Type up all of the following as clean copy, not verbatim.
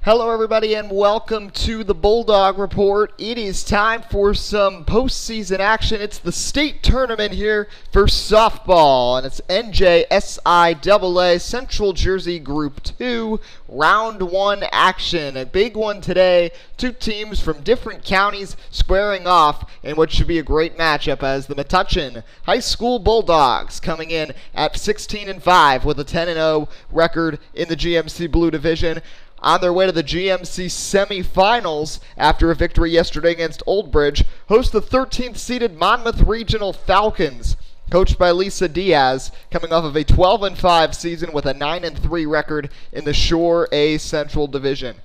Hello everybody and welcome to the Bulldog Report. It is time for some postseason action. It's the state tournament here for softball, and it's NJSIAA Central Jersey Group 2 Round 1 action. A big one today. Two teams from different counties squaring off in what should be a great matchup as the Metuchen High School Bulldogs coming in at 16-5 with a 10-0 record in the GMC Blue Division, on their way to the GMC semifinals after a victory yesterday against Old Bridge, host the 13th seeded Monmouth Regional Falcons, coached by Lisa Diaz, coming off of a 12-5 season with a 9-3 record in the Shore A Central Division.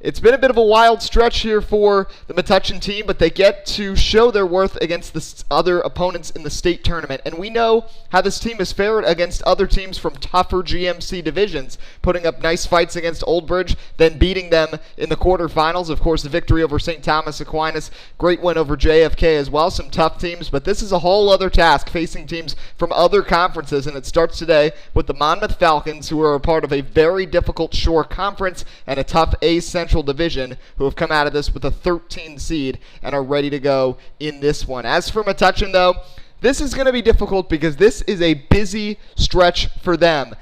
It's been a bit of a wild stretch here for the Metuchen team, but they get to show their worth against the other opponents in the state tournament. And we know how this team has fared against other teams from tougher GMC divisions, putting up nice fights against Old Bridge, then beating them in the quarterfinals. Of course, the victory over St. Thomas Aquinas, great win over JFK as well. Some tough teams, but this is a whole other task facing teams from other conferences, and it starts today with the Monmouth Falcons, who are a part of a very difficult Shore Conference and a tough A Central Division, who have come out of this with a 13 seed and are ready to go in this one. As for Metuchen, though, this is going to be difficult because this is a busy stretch for them.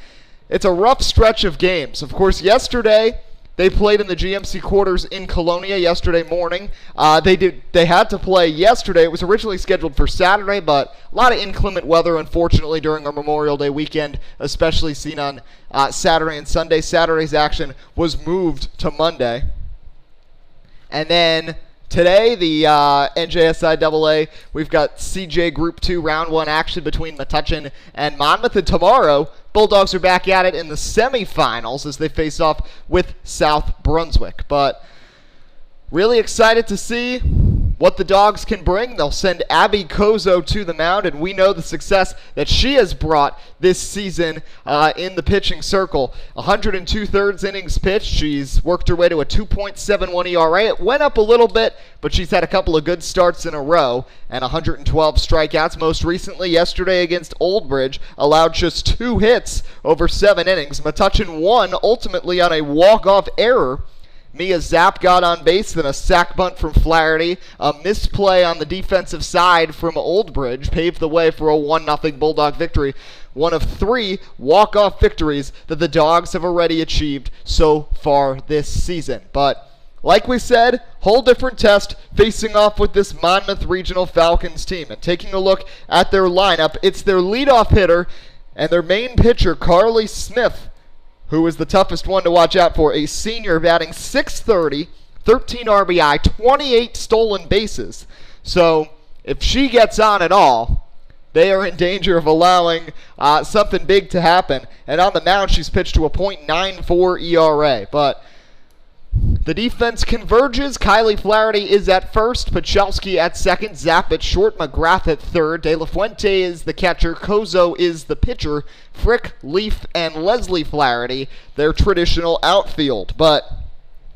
It's a rough stretch of games. Of course, yesterday they played in the GMC quarters in Colonia yesterday morning. They had to play yesterday. It was originally scheduled for Saturday, but a lot of inclement weather, unfortunately, during our Memorial Day weekend, especially seen on Saturday and Sunday. Saturday's action was moved to Monday. And then today, the NJSIAA, we've got CJ Group 2 Round 1 action between Metuchen and Monmouth. And tomorrow, Bulldogs are back at it in the semifinals as they face off with South Brunswick. But really excited to see what the Dogs can bring. They'll send Abby Kozo to the mound, and we know the success that she has brought this season in the pitching circle. 102 thirds innings pitched. She's worked her way to a 2.71 ERA. It went up a little bit, but she's had a couple of good starts in a row, and 112 strikeouts. Most recently, yesterday against Old Bridge, allowed just 2 hits over 7 innings. Metuchen won ultimately on a walk-off error. Mia Zapp got on base, then a sac bunt from Flaherty. A misplay on the defensive side from Old Bridge paved the way for a 1-0 Bulldog victory. One of 3 walk-off victories that the Dogs have already achieved so far this season. But like we said, whole different test facing off with this Monmouth Regional Falcons team. And taking a look at their lineup, it's their leadoff hitter and their main pitcher, Kylie Smith, who is the toughest one to watch out for. A senior batting .630, 13 RBI, 28 stolen bases. So if she gets on at all, they are in danger of allowing something big to happen. And on the mound, she's pitched to a .94 ERA. But the defense converges. Kylie Flaherty is at first, Pachelski at second, Zapp at short, McGrath at third, De La Fuente is the catcher, Kozo is the pitcher, Frick, Leaf, and Leslie Flaherty, their traditional outfield. But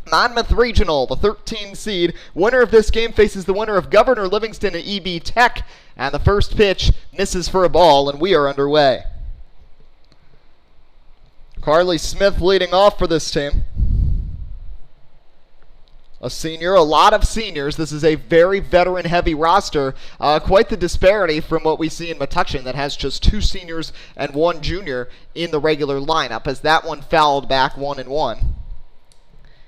Monmouth Regional, the 13 seed, winner of this game faces the winner of Governor Livingston and EB Tech, and the first pitch misses for a ball, and we are underway. Kylie Smith leading off for this team. A senior, a lot of seniors. This is a very veteran-heavy roster. Quite the disparity from what we see in Metuchen that has just 2 seniors and 1 junior in the regular lineup, as that one fouled back 1-1.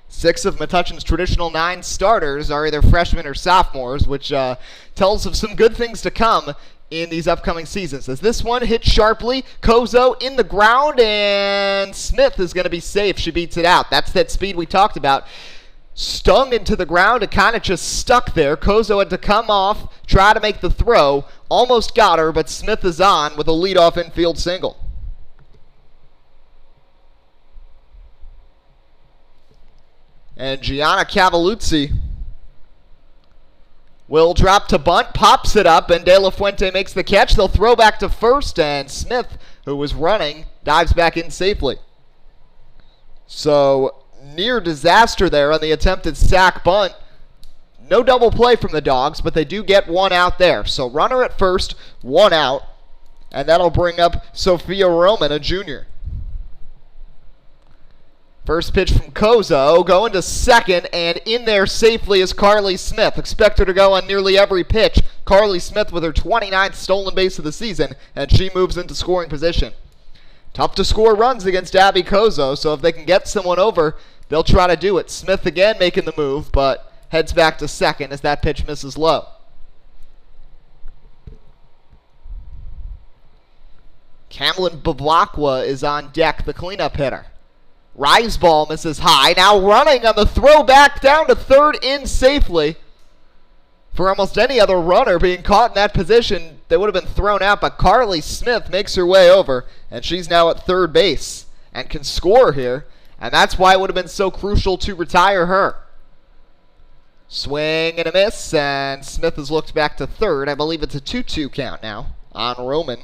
6 of Metuchen's traditional 9 starters are either freshmen or sophomores, which tells of some good things to come in these upcoming seasons. As this one hit sharply, Kozo in the ground, and Smith is going to be safe. She beats it out. That's that speed we talked about. Stung into the ground, it kind of just stuck there. Kozo had to come off, try to make the throw. Almost got her, but Smith is on with a leadoff infield single. And Kiana Santana will drop to bunt, pops it up, and De La Fuente makes the catch. They'll throw back to first, and Smith, who was running, dives back in safely. So near disaster there on the attempted sac bunt. No double play from the Dogs, but they do get 1 out there. So runner at first, 1 out, and that'll bring up Sophia Roman, a junior. First pitch from Kozo, going to second, and in there safely is Kylie Smith. Expect her to go on nearly every pitch. Kylie Smith with her 29th stolen base of the season, and she moves into scoring position. Tough to score runs against Abby Kozo, so if they can get someone over, they'll try to do it. Smith again making the move, but heads back to second as that pitch misses low. Camlin Bavakwa is on deck, the cleanup hitter. Rise ball misses high. Now running on the throwback down to third in safely. For almost any other runner being caught in that position, they would have been thrown out, but Kylie Smith makes her way over, and she's now at third base and can score here, and that's why it would have been so crucial to retire her. Swing and a miss, and Smith has looked back to third. I believe it's a 2-2 count now on Roman.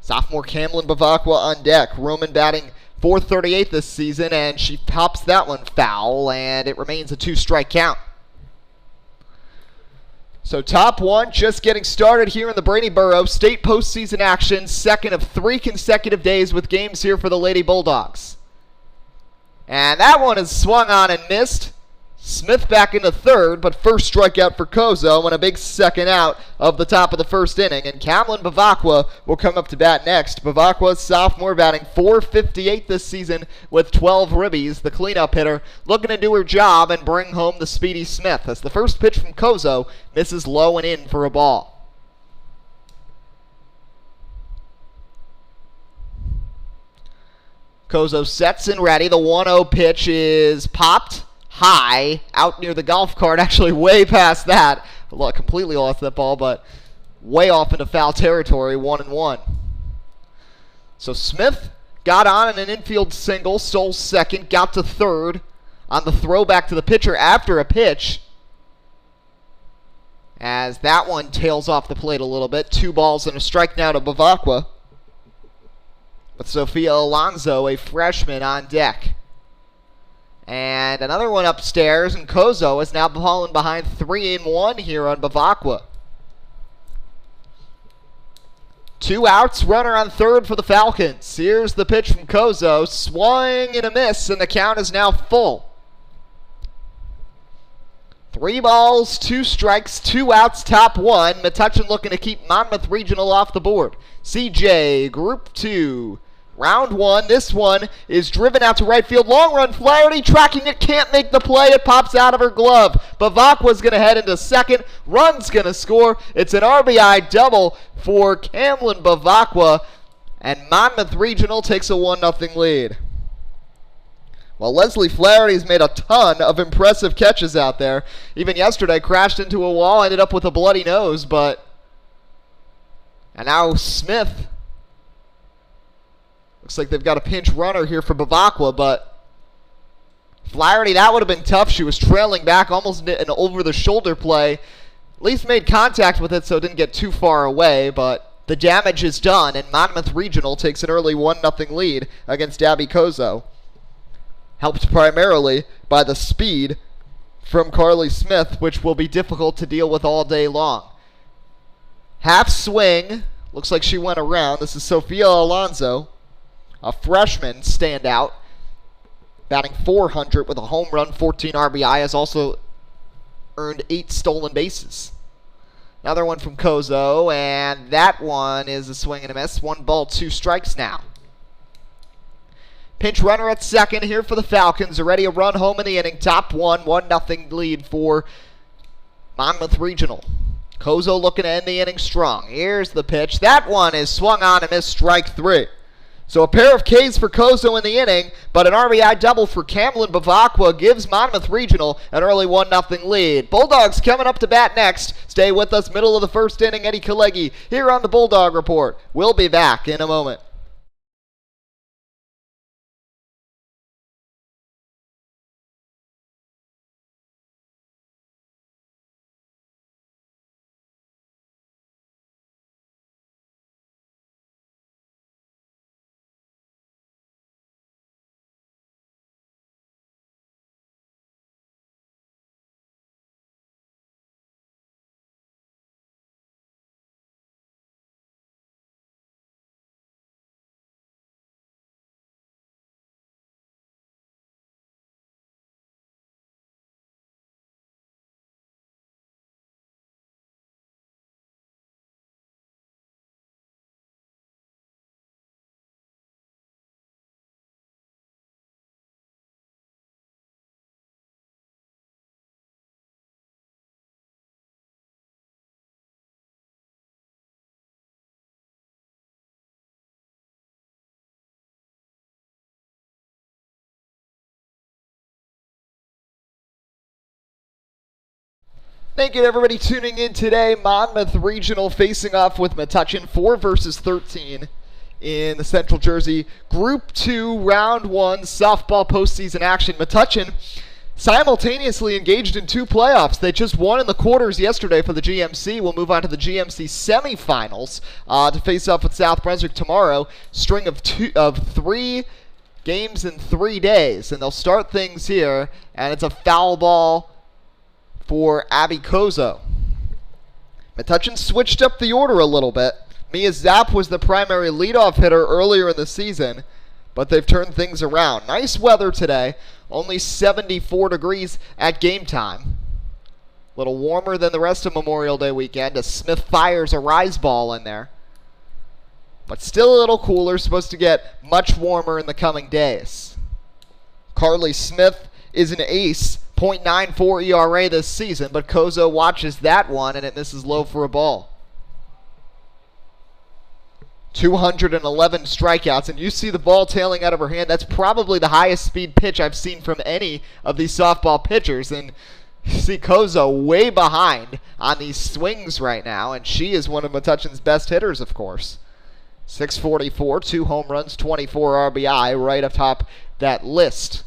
Sophomore Camlin Bavakwa on deck. Roman batting .438 this season, and she pops that one foul, and it remains a 2-strike count. So top one just getting started here in the Brady Borough. State postseason action, second of 3 consecutive days with games here for the Lady Bulldogs. And that one is swung on and missed. Smith back into third, but first strikeout for Kozo and a big second out of the top of the first inning. And Camlin Bavakwa will come up to bat next. Bavakwa, sophomore, batting .458 this season with 12 ribbies. The cleanup hitter looking to do her job and bring home the speedy Smith as the first pitch from Kozo misses low and in for a ball. Kozo sets and ready. The 1-0 pitch is popped high, out near the golf cart, actually way past that. Completely lost that ball, but way off into foul territory, 1-1. So Smith got on in an infield single, stole second, got to third on the throwback to the pitcher after a pitch. As that one tails off the plate a little bit. 2 balls and a strike now to Bavakwa. With Sophia Alonso, a freshman, on deck. And another one upstairs, and Kozo is now falling behind 3-1 here on Bavakwa. 2 outs, runner on third for the Falcons. Here's the pitch from Kozo, swing and a miss, and the count is now full. 3 balls, 2 strikes, 2 outs, top 1. Metuchen looking to keep Monmouth Regional off the board. CJ, Group 2. Round 1, this one is driven out to right field. Long run, Flaherty tracking it, can't make the play. It pops out of her glove. Bavakwa's going to head into second. Run's going to score. It's an RBI double for Camlin Bavakwa, and Monmouth Regional takes a 1-0 lead. Well, Leslie Flaherty's made a ton of impressive catches out there. Even yesterday, crashed into a wall, ended up with a bloody nose, but... And now Smith... Looks like they've got a pinch runner here for Bavakwa, but Flaherty, that would have been tough. She was trailing back, almost an over-the-shoulder play. At least made contact with it so it didn't get too far away, but the damage is done, and Monmouth Regional takes an early 1-0 lead against Abby Kozo. Helped primarily by the speed from Kylie Smith, which will be difficult to deal with all day long. Half swing. Looks like she went around. This is Sophia Alonso, a freshman standout, batting .400 with a home run, 14 RBI, has also earned 8 stolen bases. Another one from Kozo, and that one is a swing and a miss. 1 ball, 2 strikes now. Pinch runner at second here for the Falcons. Already a run home in the inning. Top 1-0 lead for Monmouth Regional. Kozo looking to end the inning strong. Here's the pitch. That one is swung on and missed, strike 3. So a pair of Ks for Kozo in the inning, but an RBI double for Camlin Bavakwa gives Monmouth Regional an early 1-0 lead. Bulldogs coming up to bat next. Stay with us, middle of the first inning. Eddie Kalegi here on the Bulldog Report. We'll be back in a moment. Thank you to everybody tuning in today. Monmouth Regional facing off with Metuchen, 4 versus 13 in the Central Jersey Group 2 Round 1 softball postseason action. Metuchen simultaneously engaged in 2 playoffs. They just won in the quarters yesterday for the GMC. We'll move on to the GMC semifinals to face off with South Brunswick tomorrow. String of 3 games in 3 days, and they'll start things here, and it's a foul ball for Abby Kozo. Metuchen switched up the order a little bit. Mia Zapp was the primary leadoff hitter earlier in the season, but they've turned things around. Nice weather today, only 74 degrees at game time. A little warmer than the rest of Memorial Day weekend as Smith fires a rise ball in there. But still a little cooler, supposed to get much warmer in the coming days. Carly Smith is an ace, .94 ERA this season, but Kozo watches that one and it misses low for a ball. 211 strikeouts, and you see the ball tailing out of her hand. That's probably the highest speed pitch I've seen from any of these softball pitchers, and you see Kozo way behind on these swings right now, and she is one of Metuchen's best hitters, of course. 644, 2 home runs, 24 RBI, right atop that list.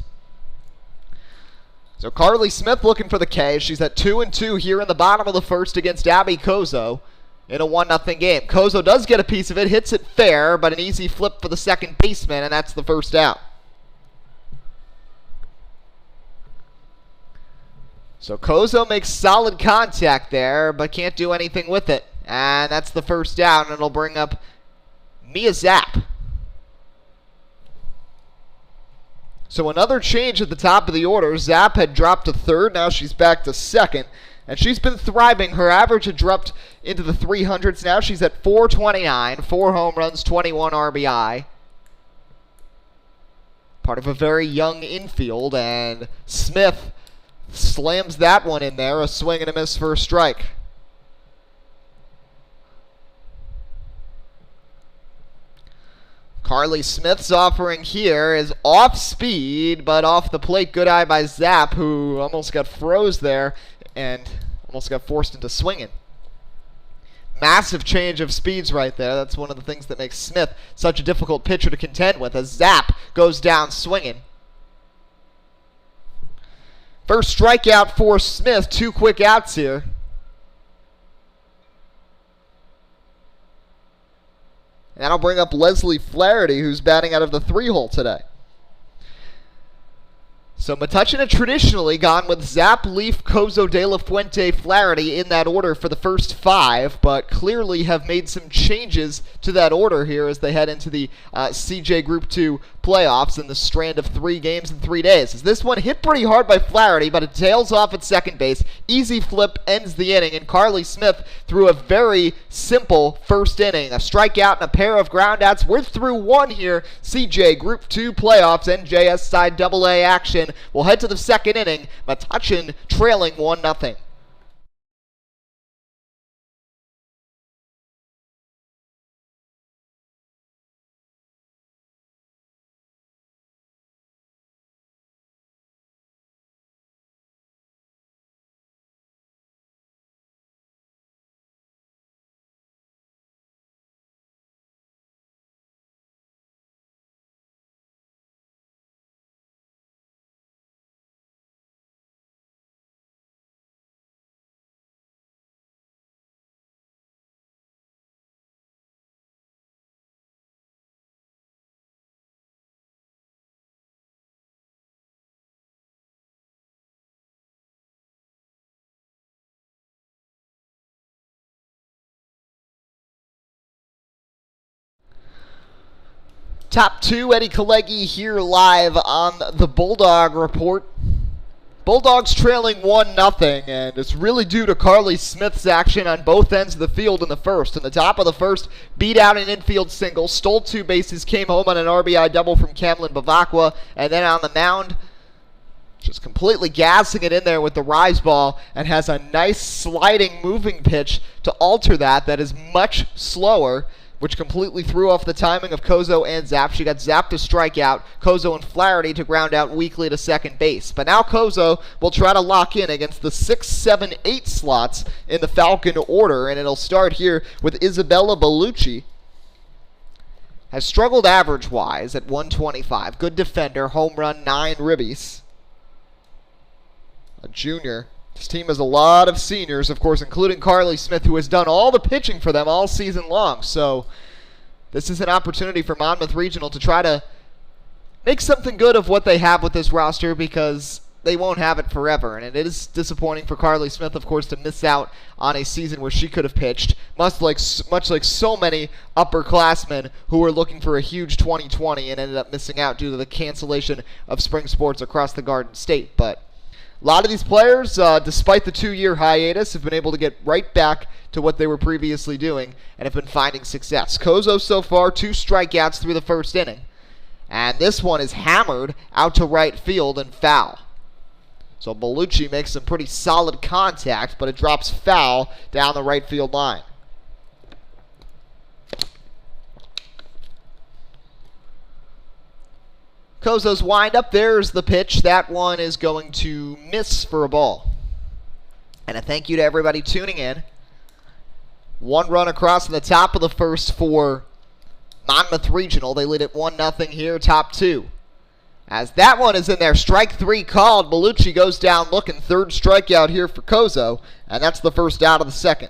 So Carly Smith looking for the K. She's at 2-2 here in the bottom of the first against Abby Kozo in a 1-0 game. Kozo does get a piece of it, hits it fair, but an easy flip for the second baseman, and that's the first out. So Kozo makes solid contact there, but can't do anything with it. And that's the first out, and it'll bring up Mia Zapp. So another change at the top of the order. Zapp had dropped to third. Now she's back to second. And she's been thriving. Her average had dropped into the 300s. Now she's at 429. 4 home runs, 21 RBI. Part of a very young infield. And Smith slams that one in there. A swing and a miss for a strike. Carly Smith's offering here is off speed, but off the plate. Good eye by Zapp, who almost got froze there and almost got forced into swinging. Massive change of speeds right there. That's one of the things that makes Smith such a difficult pitcher to contend with, as Zapp goes down swinging. First strikeout for Smith. 2 quick outs here. And that'll bring up Leslie Flaherty, who's batting out of the 3-hole today. So Metuchen had traditionally gone with Zapp, Leaf, Kozo, De La Fuente, Flaherty in that order for the first 5, but clearly have made some changes to that order here as they head into the CJ Group 2 playoffs in the strand of 3 games in 3 days. As this one hit pretty hard by Flaherty, but it tails off at second base. Easy flip ends the inning, and Carly Smith threw a very simple first inning. A strikeout and a pair of groundouts. We're through 1 here. CJ Group 2 playoffs, NJSIAA action. We'll head to the second inning. Metuchen trailing 1-0. Top 2, Eddie Kalegi here live on the Bulldog Report. Bulldogs trailing 1-0, and it's really due to Carly Smith's action on both ends of the field in the first. In the top of the first, beat out an infield single, stole 2 bases, came home on an RBI double from Kamlyn Bavacqua, and then on the mound, just completely gassing it in there with the rise ball, and has a nice sliding moving pitch to alter that is much slower. which completely threw off the timing of Kozo and Zapp. She got Zapp to strike out, Kozo and Flaherty to ground out weakly to second base. But now Kozo will try to lock in against the 6, 7, 8 slots in the Falcon order, and it'll start here with Isabella Bellucci. Has struggled average-wise at 125. Good defender, home run, 9 ribbies. A junior. This team has a lot of seniors, of course, including Kylie Smith, who has done all the pitching for them all season long. So this is an opportunity for Monmouth Regional to try to make something good of what they have with this roster, because they won't have it forever. And it is disappointing for Kylie Smith, of course, to miss out on a season where she could have pitched, much like so many upperclassmen who were looking for a huge 2020 and ended up missing out due to the cancellation of spring sports across the Garden State. But a lot of these players, despite the 2-year hiatus, have been able to get right back to what they were previously doing and have been finding success. Kozo so far, 2 strikeouts through the first inning. And this one is hammered out to right field and foul. So Bellucci makes some pretty solid contact, but it drops foul down the right field line. Kozo's windup, there's the pitch. That one is going to miss for a ball. And a thank you to everybody tuning in. 1 run across in the top of the first for Monmouth Regional. They lead at 1-0 here, top 2. As that one is in there, strike 3 called. Bellucci goes down looking. 3rd strikeout here for Kozo, and that's the first out of the second.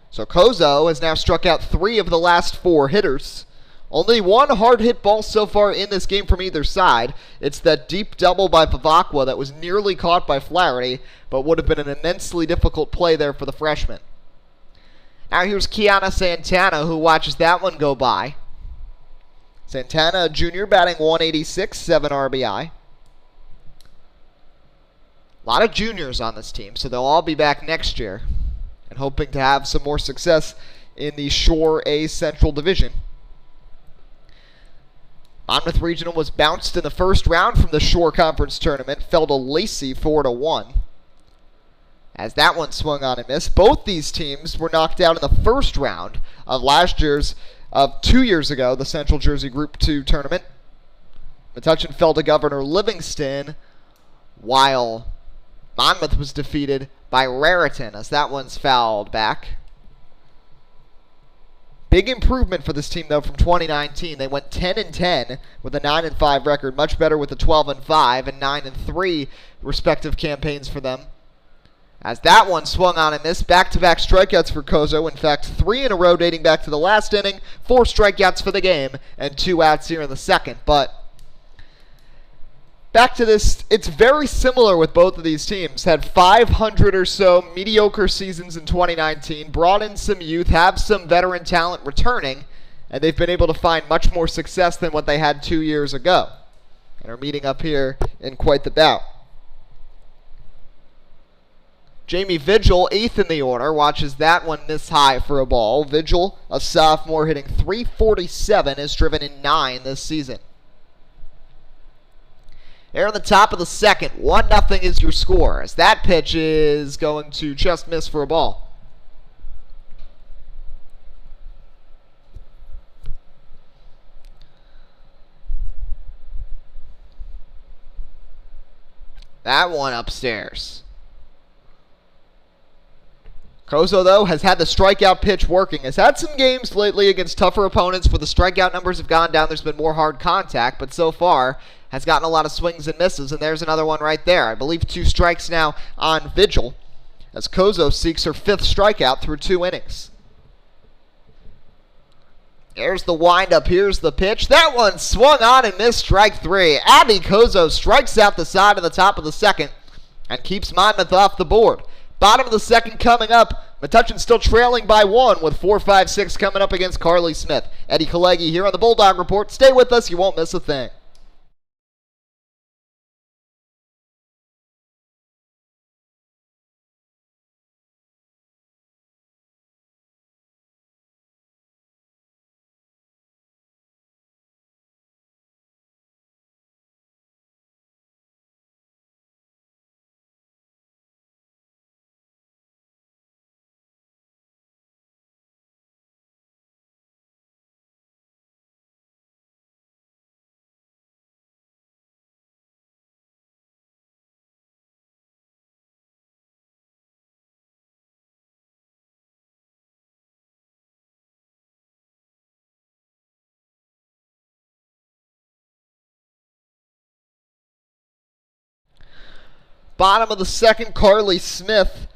So Kozo has now struck out 3 of the last 4 hitters. Only 1 hard hit ball so far in this game from either side. It's that deep double by Vivacqua that was nearly caught by Flaherty, but would have been an immensely difficult play there for the freshman. Now here's Kiana Santana, who watches that one go by. Santana, a junior, batting 186, 7 RBI. A lot of juniors on this team, so they'll all be back next year, and hoping to have some more success in the Shore A Central Division. Monmouth Regional was bounced in the first round from the Shore Conference Tournament, fell to Lacey 4-1. As that one swung on and missed. Both these teams were knocked out in the first round of 2 years ago, the Central Jersey Group 2 tournament. Metuchen fell to Governor Livingston, while Monmouth was defeated by Raritan, as that one's fouled back. Big improvement for this team, though, from 2019. They went 10-10 with a 9-5 record, much better with the 12-5 and 9-3 respective campaigns for them. As that one swung on and missed, back-to-back strikeouts for Kozo. In fact, 3 in a row dating back to the last inning, 4 strikeouts for the game, and 2 outs here in the second. But back to this, it's very similar with both of these teams. Had 500 or so mediocre seasons in 2019, brought in some youth, have some veteran talent returning, and they've been able to find much more success than what they had 2 years ago, and are meeting up here in quite the bout. Jamie Vigil, 8th in the order, watches that one miss high for a ball. Vigil, a sophomore, hitting .347, is driven in 9 this season. Here on the top of the second, 1-0 is your score, as that pitch is going to just miss for a ball. That one upstairs. Kozo, though, has had the strikeout pitch working. Has had some games lately against tougher opponents where the strikeout numbers have gone down. There's been more hard contact, but so far has gotten a lot of swings and misses, and there's another one right there. I believe 2 strikes now on Vigil, as Kozo seeks her 5th strikeout through 2 innings. There's the windup. Here's the pitch. That one swung on and missed, strike 3. Abby Kozo strikes out the side of the top of the second and keeps Monmouth off the board. Bottom of the second coming up. Metuchen still trailing by 1 with 4-5-6 coming up against Kylie Smith. Eddie Kalegi here on the Bulldog Report. Stay with us. You won't miss a thing. Bottom of the second, Kylie Smith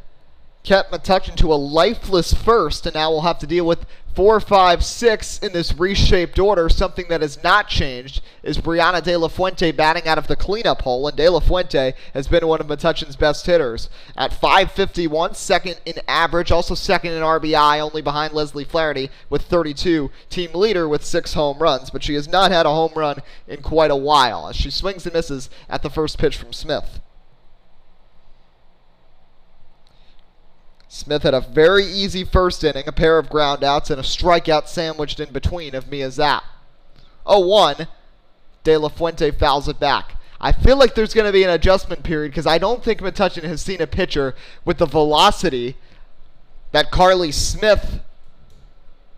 kept Metuchen to a lifeless first, and now we'll have to deal with 4, 5, 6 in this reshaped order. Something that has not changed is Brianna De La Fuente batting out of the cleanup hole, and De La Fuente has been one of Metuchen's best hitters. At .551, second in average, also second in RBI, only behind Leslie Flaherty with 32, team leader with 6 home runs, but she has not had a home run in quite a while as she swings and misses at the first pitch from Smith. Smith had a very easy first inning, a pair of ground outs, and a strikeout sandwiched in between of Mia Zapp. 0-1, De La Fuente fouls it back. I feel like there's going to be an adjustment period because I don't think Metuchen has seen a pitcher with the velocity that Kylie Smith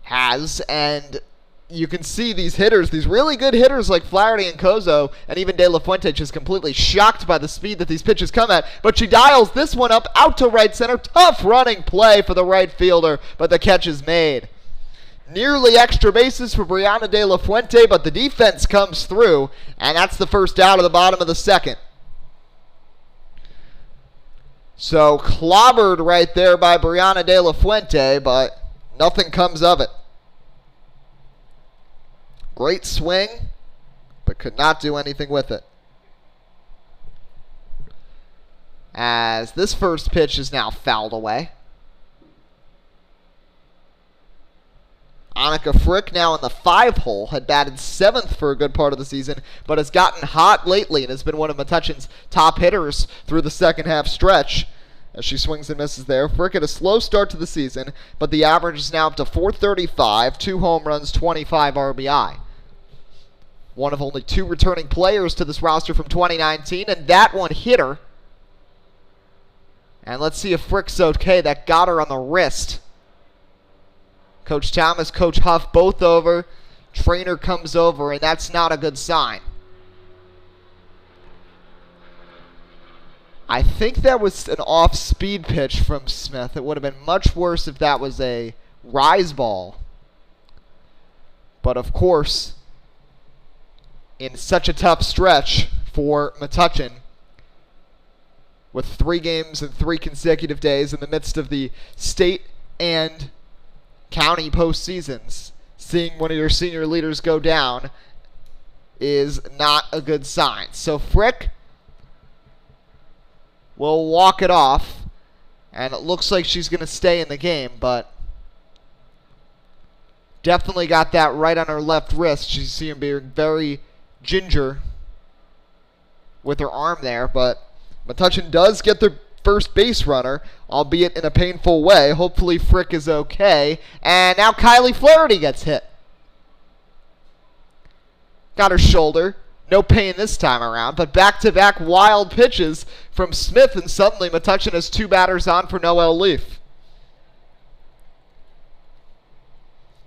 has, and you can see these hitters, these really good hitters like Flaherty and Kozo, and even De La Fuente just completely shocked by the speed that these pitches come at. But she dials this one up out to right center. Tough running play for the right fielder, but the catch is made. Nearly extra bases for Brianna De La Fuente, but the defense comes through, and that's the first out of the bottom of the second. So clobbered right there by Brianna De La Fuente, but nothing comes of it. Great swing, but could not do anything with it. As this first pitch is now fouled away. Annika Frick now in the 5 hole, had batted 7th for a good part of the season, but has gotten hot lately and has been one of Metuchen's top hitters through the second half stretch. As she swings and misses there. Frick had a slow start to the season, but the average is now up to .435, 2 home runs, 25 RBI. One of only 2 returning players to this roster from 2019, and that one hit her. And let's see if Frick's okay. That got her on the wrist. Coach Thomas, Coach Huff, both over. Trainer comes over, and that's not a good sign. I think that was an off-speed pitch from Smith. It would have been much worse if that was a rise ball. But of course, in such a tough stretch for Metuchen, with 3 games and 3 consecutive days in the midst of the state and county postseasons, seeing one of your senior leaders go down is not a good sign. So Frick will walk it off, and it looks like she's going to stay in the game, but definitely got that right on her left wrist. She's seeing being very ginger with her arm there, but Metuchen does get the first base runner, albeit in a painful way. Hopefully Frick is okay. And now Kylie Flaherty gets hit. Got her shoulder. No pain this time around, but back-to-back wild pitches from Smith, and suddenly Metuchen has 2 batters on for Noelle Leaf.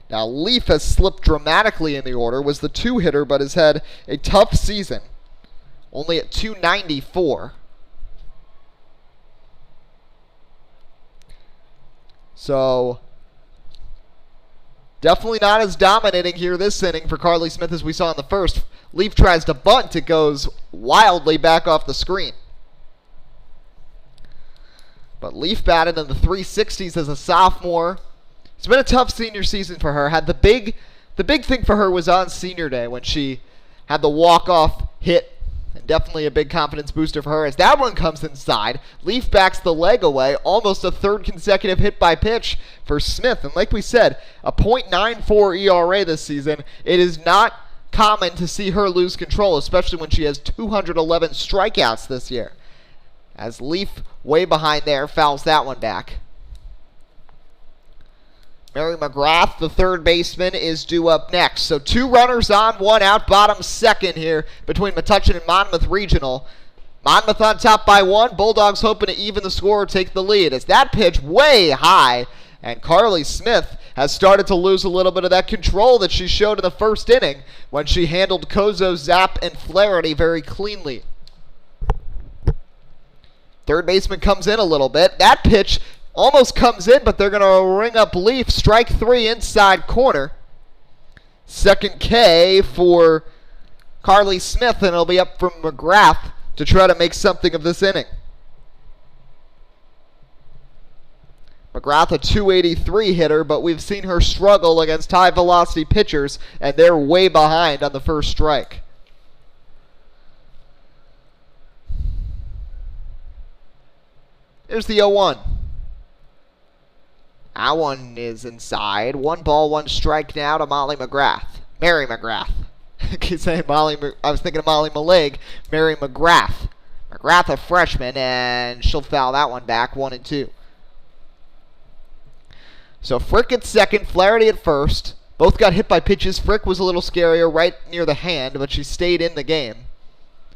Now, Leaf has slipped dramatically in the order, was the 2-hitter, but has had a tough season. Only at .294. So, definitely not as dominating here this inning for Kylie Smith as we saw in the first. Leaf tries to bunt. It goes wildly back off the screen. But Leaf batted in the 360s as a sophomore. It's been a tough senior season for her. Had the big thing for her was on senior day when she had the walk-off hit. And definitely a big confidence booster for her as that one comes inside. Leaf backs the leg away. Almost a 3rd consecutive hit by pitch for Smith. And like we said, a .94 ERA this season. It is not common to see her lose control, especially when she has 211 strikeouts this year. As Leaf, way behind there, fouls that one back. Mary McGrath, the 3rd baseman, is due up next. So 2 runners on, 1 out, bottom second here between Metuchen and Monmouth Regional. Monmouth on top by 1. Bulldogs hoping to even the score or take the lead. As that pitch way high, and Kylie Smith has started to lose a little bit of that control that she showed in the first inning when she handled Kozo, Zapp, and Flaherty very cleanly. 3rd baseman comes in a little bit. That pitch almost comes in, but they're going to ring up Leaf. Strike 3 inside corner. 2nd K for Kylie Smith, and it'll be up from McGrath to try to make something of this inning. McGrath a 283 hitter, but we've seen her struggle against high velocity pitchers, and they're way behind on the first strike. There's the 0-1. That one is inside. 1 ball, 1 strike now to Molly McGrath. Mary McGrath. I keep saying Molly. I was thinking of Molly Malig. Mary McGrath. McGrath a freshman, and she'll foul that one back. 1-2. So Frick at second, Flaherty at first. Both got hit by pitches. Frick was a little scarier right near the hand, but she stayed in the game,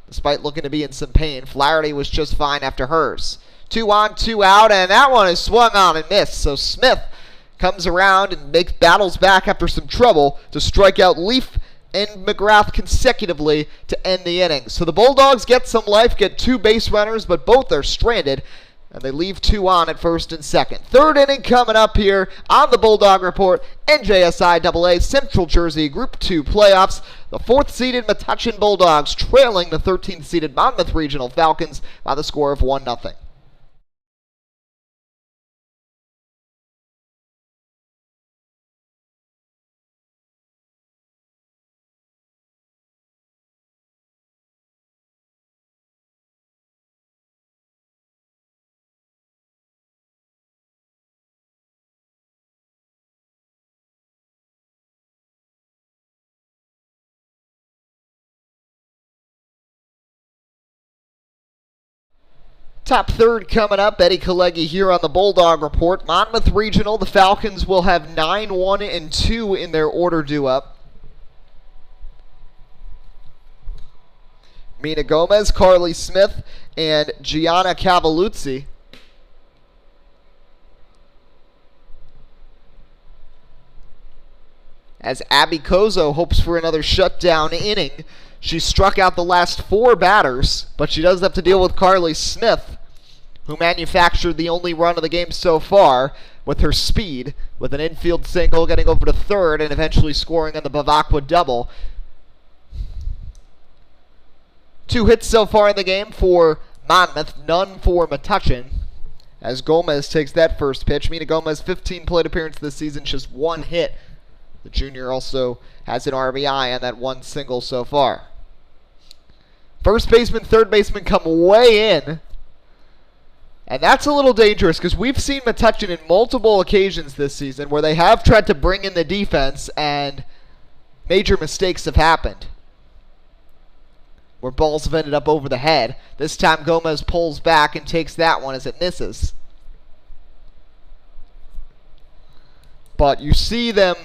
despite looking to be in some pain. Flaherty was just fine after hers. 2 on, 2 out, and that one is swung on and missed. So Smith comes around and battles back after some trouble to strike out Leaf and McGrath consecutively to end the inning. So the Bulldogs get some life, get 2 base runners, but both are stranded, and they leave 2 on at first and second. Third inning coming up here on the Bulldog Report. NJSIAA Central Jersey Group 2 playoffs. The 4th-seeded Metuchen Bulldogs trailing the 13th-seeded Monmouth Regional Falcons by the score of 1-0. Top third coming up. Eddie Kalegi here on the Bulldog Report. Monmouth Regional, the Falcons will have 9-1-2 in their order due up. Mina Gomez, Carly Smith, and Gianna Cavalluzzi. As Abby Kozo hopes for another shutdown inning. She struck out the last 4 batters, but she does have to deal with Carly Smith, who manufactured the only run of the game so far with her speed, with an infield single, getting over to third, and eventually scoring on the Bavacqua double. 2 hits so far in the game for Monmouth, none for Metuchen, as Gomez takes that first pitch. Mina Gomez, 15 plate appearances this season, just 1 hit. The junior also has an RBI on that 1 single so far. First baseman, third baseman come way in. And that's a little dangerous because we've seen Metuchen in multiple occasions this season where they have tried to bring in the defense and major mistakes have happened, where balls have ended up over the head. This time Gomez pulls back and takes that one as it misses. But you see them,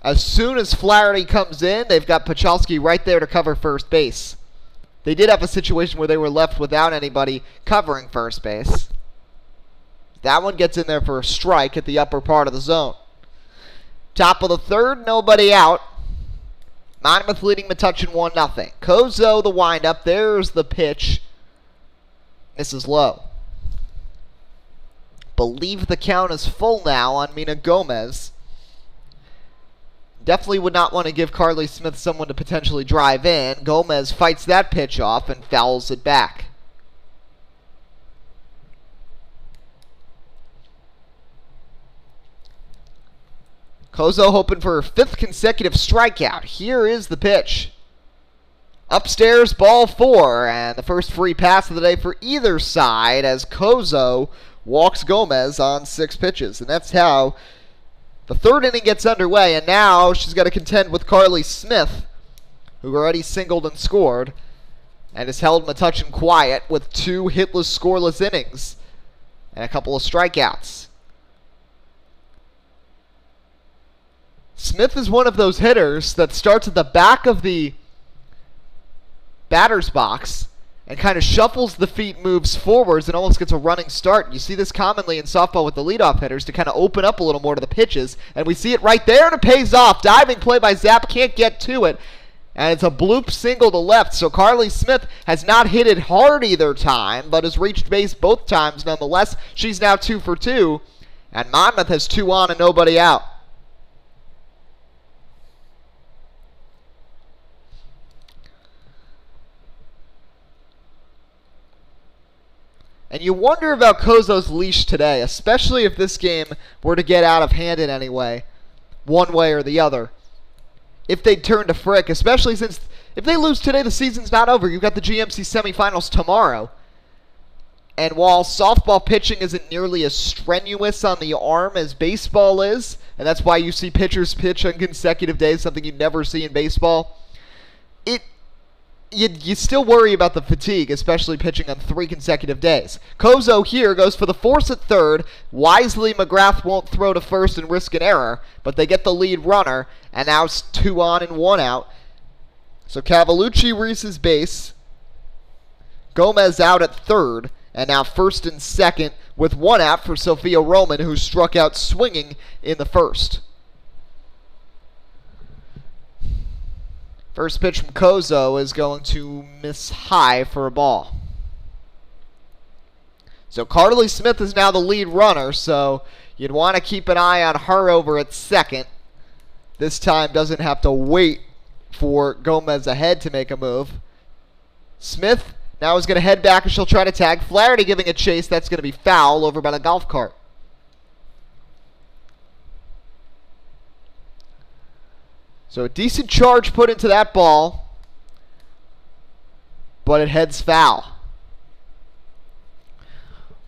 as soon as Flaherty comes in, they've got Pachalski right there to cover first base. They did have a situation where they were left without anybody covering first base. That one gets in there for a strike at the upper part of the zone. Top of the third, nobody out. Monmouth leading Metuchen 1-0. Kozo, the windup. There's the pitch. Misses low. Believe the count is full now on Mina Gomez. Definitely would not want to give Carly Smith someone to potentially drive in. Gomez fights that pitch off and fouls it back. Kozo hoping for her 5th consecutive strikeout. Here is the pitch. Upstairs, ball 4, and the first free pass of the day for either side as Kozo walks Gomez on 6 pitches. And that's how the third inning gets underway, and now she's got to contend with Carly Smith, who already singled and scored, and has held Metuchen quiet with 2 hitless, scoreless innings and a couple of strikeouts. Smith is one of those hitters that starts at the back of the batter's box and kind of shuffles the feet, moves forwards, and almost gets a running start. You see this commonly in softball with the leadoff hitters to kind of open up a little more to the pitches, and we see it right there, and it pays off. Diving play by Zapp, can't get to it, and it's a bloop single to left. So Carly Smith has not hit it hard either time, but has reached base both times nonetheless. She's now 2 for 2, and Monmouth has 2 on and nobody out. And you wonder about Kozo's leash today, especially if this game were to get out of hand in any way, one way or the other. If they turn to Frick, especially since if they lose today, the season's not over. You've got the GMC semifinals tomorrow. And while softball pitching isn't nearly as strenuous on the arm as baseball is, and that's why you see pitchers pitch on consecutive days, something you never see in baseball, you still worry about the fatigue, especially pitching on 3 consecutive days. Kozo here goes for the force at third. Wisely, McGrath won't throw to first and risk an error, but they get the lead runner, and now it's 2 on and 1 out. So Cavalucci reaches base. Gomez out at third, and now first and second with 1 out for Sophia Roman, who struck out swinging in the first. First pitch from Kozo is going to miss high for a ball. So Kylie Smith is now the lead runner, so you'd want to keep an eye on her over at second. This time doesn't have to wait for Gomez ahead to make a move. Smith now is going to head back and she'll try to tag. Flaherty giving a chase. That's going to be foul over by the golf cart. So a decent charge put into that ball, but it heads foul.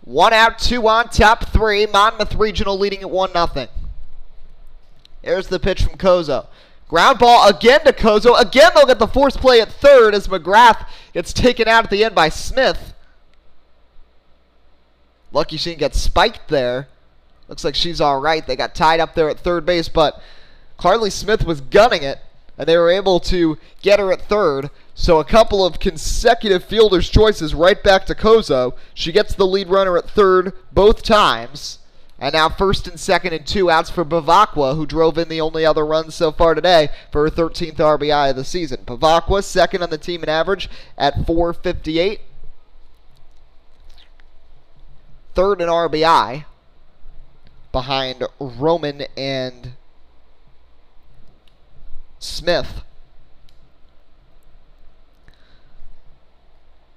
1 out, 2 on, top 3. Monmouth Regional leading at 1-0. There's the pitch from Kozo. Ground ball again to Kozo. Again, they'll get the force play at third as McGrath gets taken out at the end by Smith. Lucky she didn't get spiked there. Looks like she's all right. They got tied up there at third base, but Kylie Smith was gunning it, and they were able to get her at third. So a couple of consecutive fielder's choices right back to Kozo. She gets the lead runner at third both times. And now first and second and 2 outs for Bavacqua, who drove in the only other runs so far today for her 13th RBI of the season. Bavacqua second on the team in average at .458. Third in RBI behind Roman and Smith.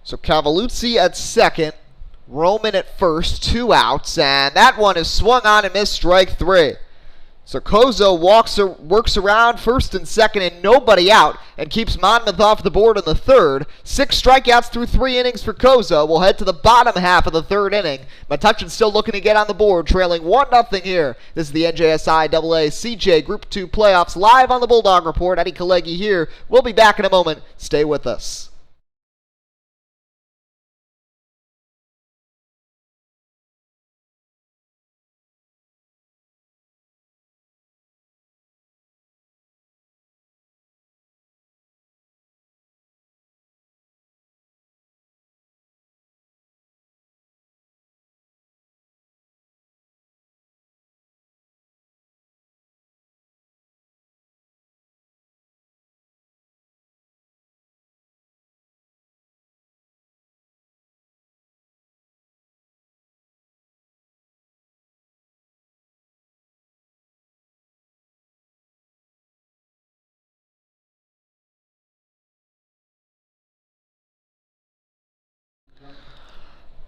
So Cavalucci at second, Roman at first, 2 outs, and that one is swung on and missed, strike 3. So Kozo works around first and second and nobody out and keeps Monmouth off the board in the third. 6 strikeouts through 3 innings for Kozo. We'll head to the bottom half of the third inning. Metuchen still looking to get on the board, trailing 1-0 here. This is the NJSIAA CJ Group 2 Playoffs live on the Bulldog Report. Eddie Kalegi here. We'll be back in a moment. Stay with us.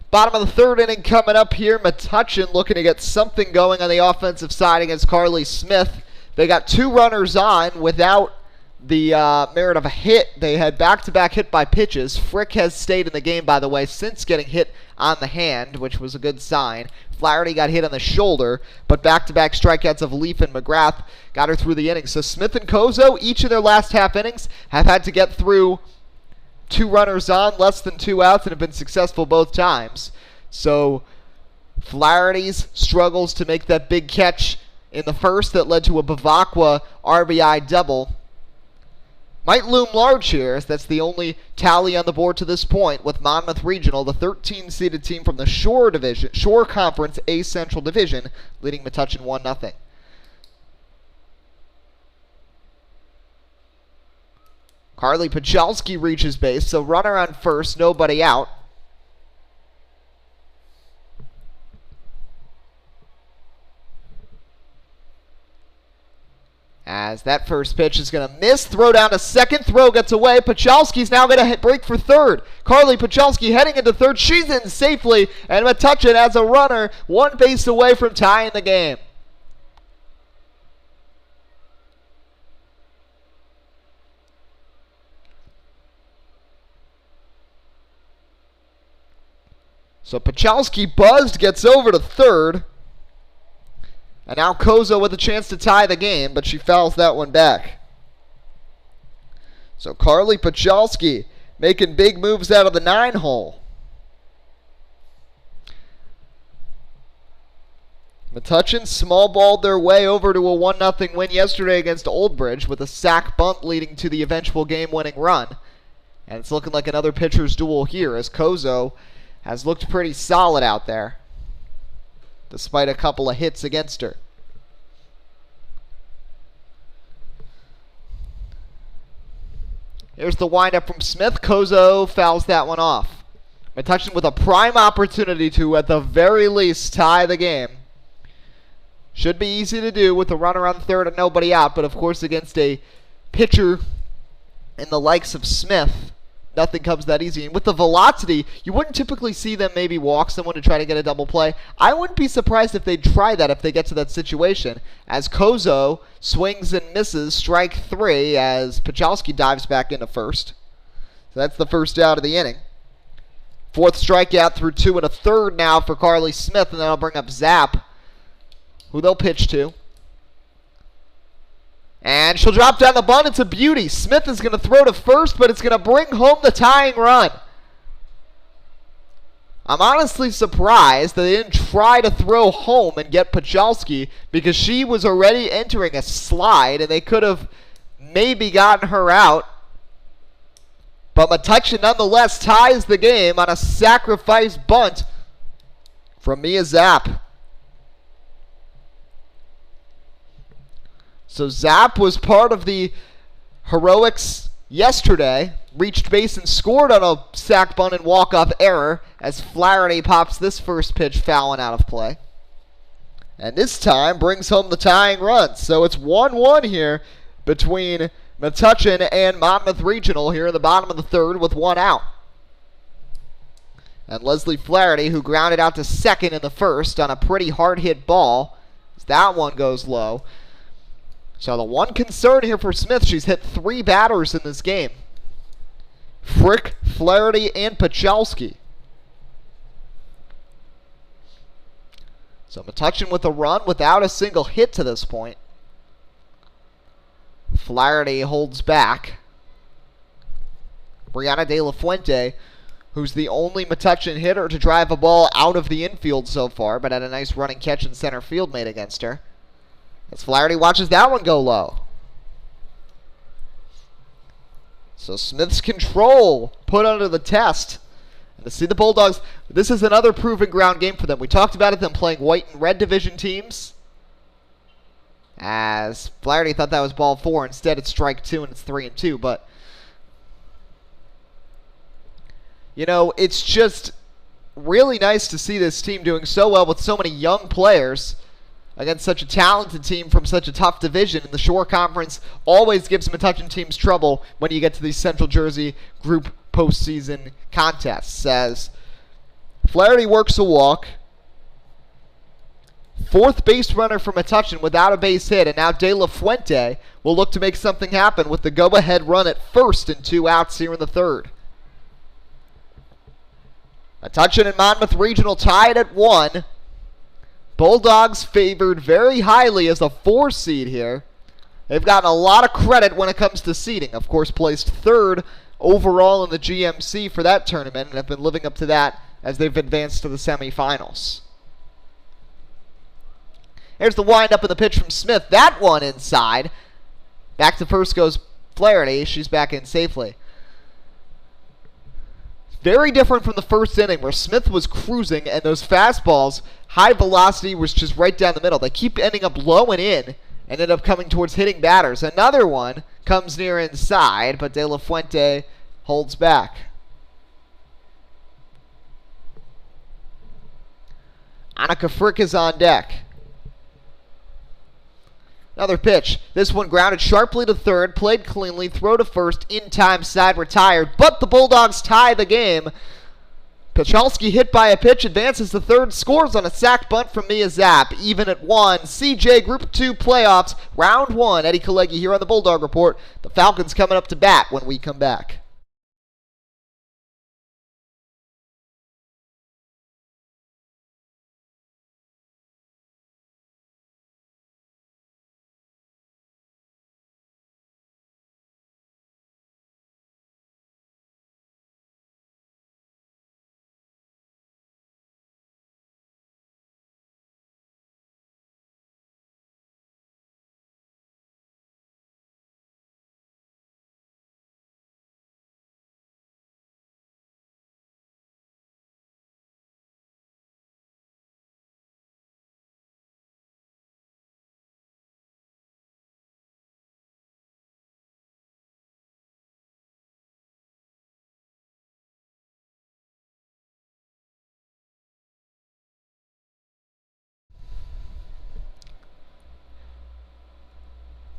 Bottom of the third inning coming up here. Metuchen looking to get something going on the offensive side against Kylie Smith. They got 2 runners on without the merit of a hit. They had back-to-back hit by pitches. Frick has stayed in the game, by the way, since getting hit on the hand, which was a good sign. Flaherty got hit on the shoulder, but back-to-back strikeouts of Leaf and McGrath got her through the inning. So Smith and Kozo, each in their last half innings, have had to get through 2 runners on, less than 2 outs, and have been successful both times. So Flaherty's struggles to make that big catch in the first that led to a Bavacqua RBI double might loom large here, as that's the only tally on the board to this point, with Monmouth Regional, the 13-seeded team from the Shore Conference A Central Division, leading Metuchen 1-0. Carly Pachalski reaches base, so runner on first, nobody out. As that first pitch is going to miss. Throw down to second. Throw gets away. Pachalski's now going to break for third. Carly Pachalski heading into third. She's in safely. And Metuchen as a runner, one base away from tying the game. So Pachalski buzzed, gets over to third. And now Kozo with a chance to tie the game, but she fouls that one back. So Carly Pachalski making big moves out of the 9-hole. Metuchen small balled their way over to a 1-0 win yesterday against Old Bridge with a sack bunt leading to the eventual game-winning run. And it's looking like another pitcher's duel here as Kozo has looked pretty solid out there, despite a couple of hits against her. Here's the windup from Smith. Kozo fouls that one off. Metuchen with a prime opportunity to, at the very least, tie the game. Should be easy to do with a runner on third and nobody out, but of course against a pitcher in the likes of Smith, nothing comes that easy. And with the velocity, you wouldn't typically see them maybe walk someone to try to get a double play. I wouldn't be surprised if they'd try that if they get to that situation. As Kozo swings and misses, strike 3 as Pachalski dives back into first. So that's the first out of the inning. Fourth strikeout through 2 1/3 now for Carly Smith, and then I'll bring up Zapp, who they'll pitch to. And she'll drop down the bunt. It's a beauty. Smith is going to throw to first, but it's going to bring home the tying run. I'm honestly surprised that they didn't try to throw home and get Pachalski, because she was already entering a slide and they could have maybe gotten her out. But Metuchen nonetheless ties the game on a sacrifice bunt from Mia Zapp. So Zapp was part of the heroics yesterday. Reached base and scored on a sac bunt and walk-off error as Flaherty pops this first pitch fouling out of play. And this time brings home the tying run. So it's 1-1 here between Metuchen and Monmouth Regional here in the bottom of the third with one out. And Leslie Flaherty, who grounded out to second in the first on a pretty hard-hit ball, as that one goes low. So the one concern here for Smith, she's hit 3 batters in this game. Frick, Flaherty, and Pachalski. So Metuchen with a run without a single hit to this point. Flaherty holds back. Brianna De La Fuente, who's the only Metuchen hitter to drive a ball out of the infield so far, but had a nice running catch in center field made against her. As Flaherty watches that one go low. So Smith's control put under the test. And to see the Bulldogs, this is another proving ground game for them. We talked about it, them playing white and red division teams. As Flaherty thought that was ball 4. Instead, it's strike 2 and it's 3-2. But, you know, it's just really nice to see this team doing so well with so many young players against such a talented team from such a tough division. And the Shore Conference always gives Metuchen teams trouble when you get to these Central Jersey group postseason contests. As Flaherty works a walk. Fourth base runner for Metuchen without a base hit. And now De La Fuente will look to make something happen with the go-ahead run at first and 2 outs here in the third. Metuchen and Monmouth Regional tied at 1. Bulldogs favored very highly as a 4 seed here. They've gotten a lot of credit when it comes to seeding. Of course, placed 3rd overall in the GMC for that tournament and have been living up to that as they've advanced to the semifinals. Here's the windup of the pitch from Smith. That one inside. Back to first goes Flaherty. She's back in safely. Very different from the first inning where Smith was cruising and those fastballs, high velocity, was just right down the middle. They keep ending up low and in and end up coming towards hitting batters. Another one comes near inside, but De La Fuente holds back. Annika Frick is on deck. Another pitch. This one grounded sharply to third, played cleanly, throw to first, in time, side retired. But the Bulldogs tie the game. Pachalski hit by a pitch, advances to third, scores on a sac bunt from Mia Zapp. Even at 1. CJ Group 2 playoffs, round 1. Eddie Kalegi here on the Bulldog Report. The Falcons coming up to bat when we come back.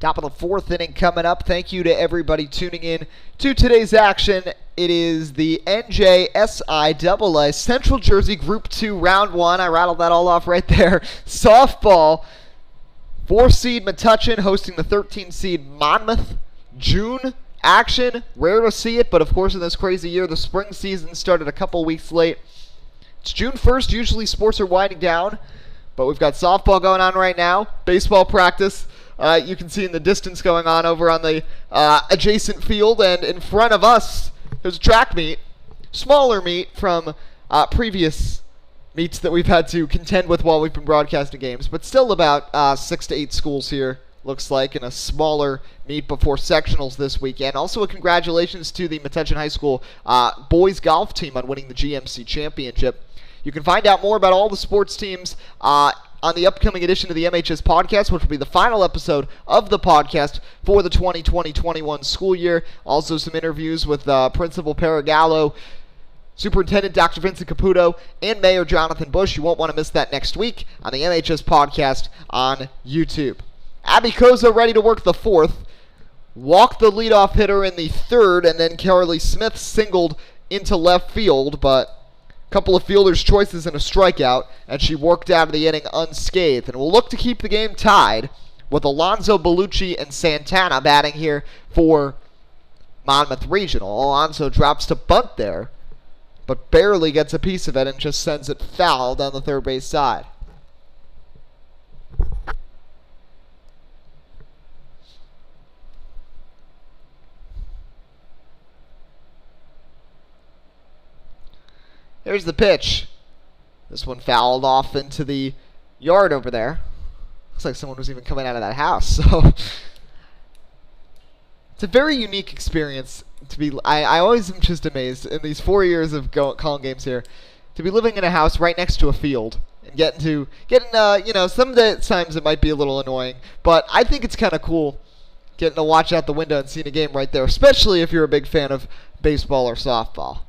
Top of the fourth inning coming up. Thank you to everybody tuning in to today's action. It is the NJSIAA Central Jersey Group 2 Round 1. I rattled that all off right there. Softball. 4-seed Metuchen hosting the 13-seed Monmouth. June action. Rare to see it, but of course in this crazy year, the spring season started a couple weeks late. It's June 1st. Usually sports are winding down, but we've got softball going on right now. Baseball practice. You can see in the distance going on over on the adjacent field, and in front of us, there's a track meet, smaller meet from previous meets that we've had to contend with while we've been broadcasting games, but still about 6 to 8 schools here, looks like, in a smaller meet before sectionals this weekend. Also, a congratulations to the Metuchen High School boys golf team on winning the GMC Championship. You can find out more about all the sports teams on the upcoming edition of the MHS podcast, which will be the final episode of the podcast for the 2020-21 school year. Also some interviews with Principal Paragallo, Superintendent Dr. Vincent Caputo, and Mayor Jonathan Bush. You won't want to miss that next week on the MHS podcast on YouTube. Abby Kozo ready to work the fourth. Walked the leadoff hitter in the third, and then Carly Smith singled into left field, but couple of fielders' choices and a strikeout, and she worked out of the inning unscathed. And we'll look to keep the game tied with Alonso, Bellucci, and Santana batting here for Monmouth Regional. Alonso drops to bunt there, but barely gets a piece of it and just sends it foul down the third base side. Here's the pitch. This one fouled off into the yard over there. Looks like someone was even coming out of that house. So it's a very unique experience to be. I always am just amazed in these 4 years of calling games here to be living in a house right next to a field and getting you know, some of the times it might be a little annoying, but I think it's kind of cool getting to watch out the window and seeing a game right there, especially if you're a big fan of baseball or softball.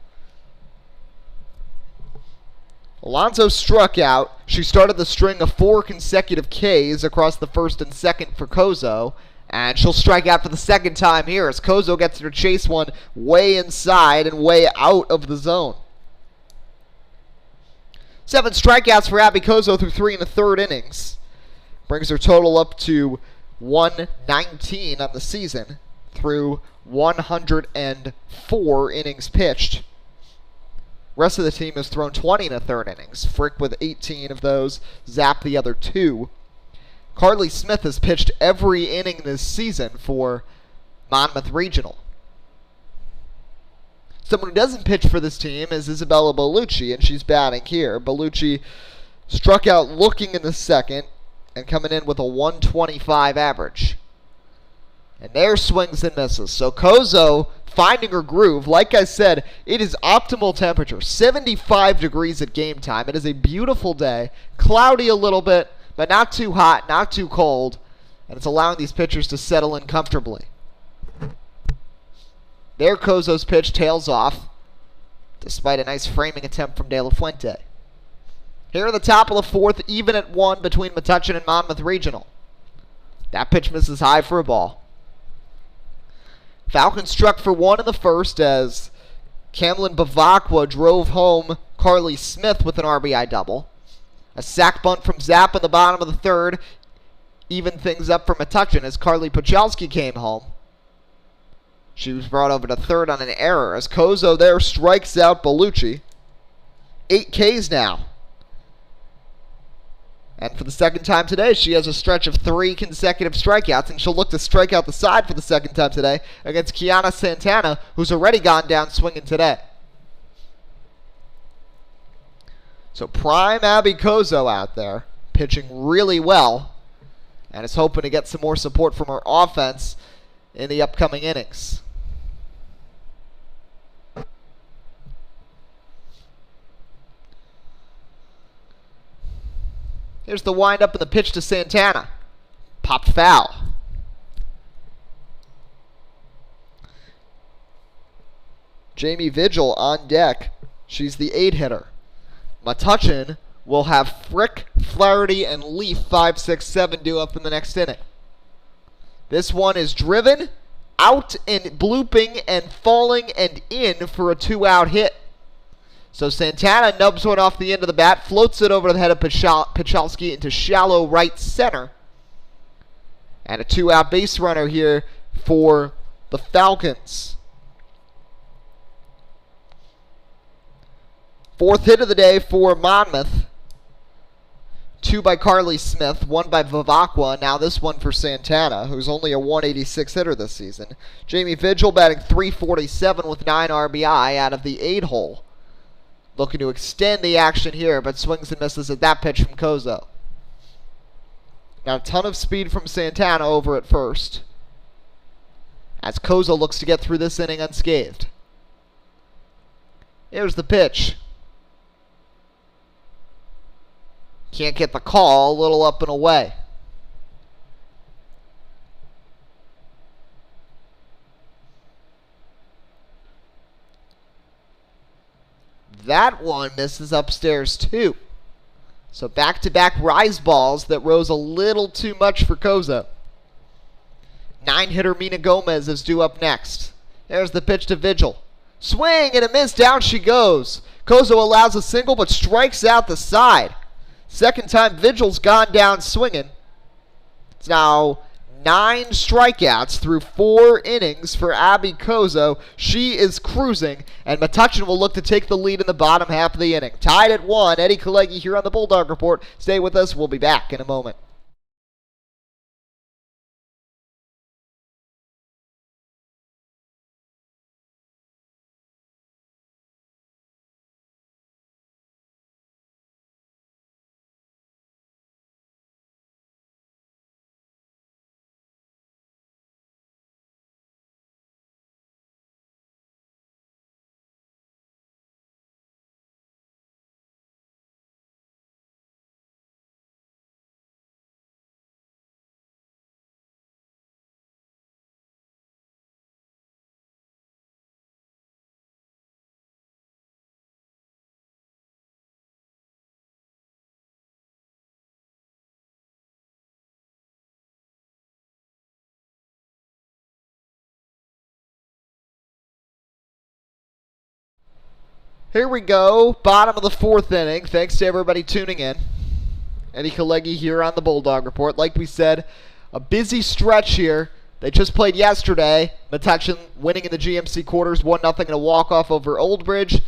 Alonso struck out. She started the string of 4 consecutive Ks across the first and second for Kozo. And she'll strike out for the second time here as Kozo gets her to chase one way inside and way out of the zone. 7 strikeouts for Abby Kozo through 3 1/3 innings. Brings her total up to 119 on the season through 104 innings pitched. Rest of the team has thrown 20 1/3 innings. Frick with 18 of those, Zapp the other 2. Carly Smith has pitched every inning this season for Monmouth Regional. Someone who doesn't pitch for this team is Isabella Bellucci, and she's batting here. Bellucci struck out looking in the second and coming in with a 125 average. And there swings and misses. So Kozo finding her groove. Like I said, it is optimal temperature, 75 degrees at game time. It is a beautiful day, cloudy a little bit, but not too hot, not too cold, and it's allowing these pitchers to settle in comfortably. There Kozo's pitch tails off, despite a nice framing attempt from De La Fuente. Here at the top of the fourth, even at 1 between Metuchen and Monmouth Regional. That pitch misses high for a ball. Falcons struck for 1 in the first as Camlin Bavacqua drove home Carly Smith with an RBI double. A sac bunt from Zapp in the bottom of the third evened things up for Metuchen as Carly Pachalski came home. She was brought over to third on an error as Kozo there strikes out Bellucci. 8 Ks now. And for the second time today, she has a stretch of 3 consecutive strikeouts, and she'll look to strike out the side for the second time today against Kiana Santana, who's already gone down swinging today. So prime Abby Kozo out there, pitching really well, and is hoping to get some more support from her offense in the upcoming innings. Here's the windup and the pitch to Santana. Popped foul. Jamie Vigil on deck. She's the 8-hitter. Metuchen will have Frick, Flaherty, and Leaf 5, 6, 7 due up in the next inning. This one is driven, out and blooping and falling and in for a 2-out hit. So Santana nubs one off the end of the bat, floats it over the head of Pachalski into shallow right center. And a 2-out base runner here for the Falcons. 4th hit of the day for Monmouth. 2 by Carly Smith, 1 by Bavacqua, now this one for Santana, who's only a 186 hitter this season. Jamie Vigil batting .347 with 9 RBI out of the 8-hole. Looking to extend the action here, but swings and misses at that pitch from Kozo. Now a ton of speed from Santana over at first, as Kozo looks to get through this inning unscathed. Here's the pitch. Can't get the call, a little up and away. That one misses upstairs too. So back-to-back rise balls that rose a little too much for Kozo. 9-hitter Mina Gomez is due up next. There's the pitch to Vigil. Swing and a miss, down she goes. Kozo allows a single but strikes out the side. Second time Vigil's gone down swinging. It's now 9 strikeouts through 4 innings for Abby Kozo. She is cruising, and Metuchen will look to take the lead in the bottom half of the inning. Tied at 1, Eddie Kalegi here on the Bulldog Report. Stay with us, we'll be back in a moment. Here we go, bottom of the 4th inning. Thanks to everybody tuning in. Eddie Kalegi here on the Bulldog Report. Like we said, a busy stretch here. They just played yesterday. Metuchen winning in the GMC quarters, 1-0 in a walk-off over Old Bridge.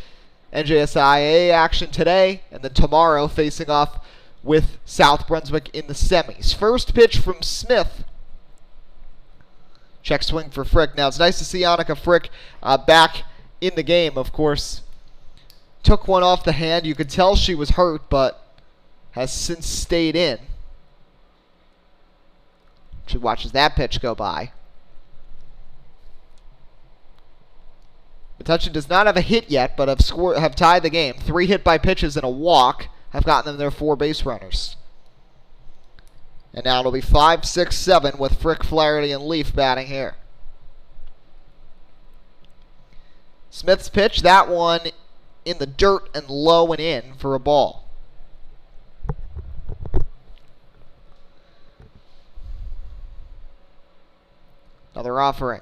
NJSIAA action today, and then tomorrow facing off with South Brunswick in the semis. First pitch from Smith. Check swing for Frick. Now, it's nice to see Annika Frick back in the game, of course. Took one off the hand. You could tell she was hurt, but has since stayed in. She watches that pitch go by. Metuchen does not have a hit yet, but have tied the game. 3 hit by pitches and a walk have gotten them their 4 base runners. And now it'll be 5, 6, 7 with Frick, Flaherty, and Leaf batting here. Smith's pitch, that one in the dirt and low and in for a ball. better offering.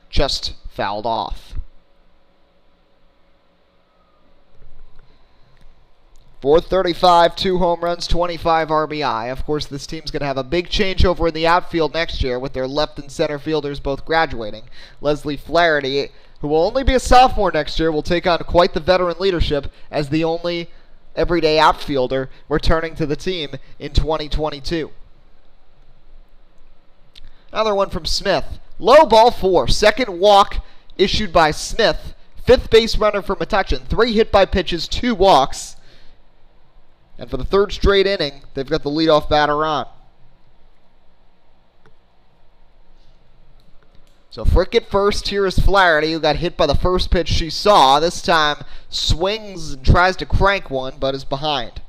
Just fouled off. .435, 2 home runs, 25 RBI. Of course, this team's going to have a big changeover in the outfield next year with their left and center fielders both graduating. Kylie Flaherty, who will only be a sophomore next year, will take on quite the veteran leadership as the only everyday outfielder returning to the team in 2022. Another one from Smith. Low ball 4. Second walk issued by Smith. Fifth base runner for Metuchen. 3 hit by pitches, 2 walks. And for the third straight inning, they've got the leadoff batter on. So Frick at first. Here is Flaherty, who got hit by the first pitch she saw. This time swings and tries to crank one, but is behind.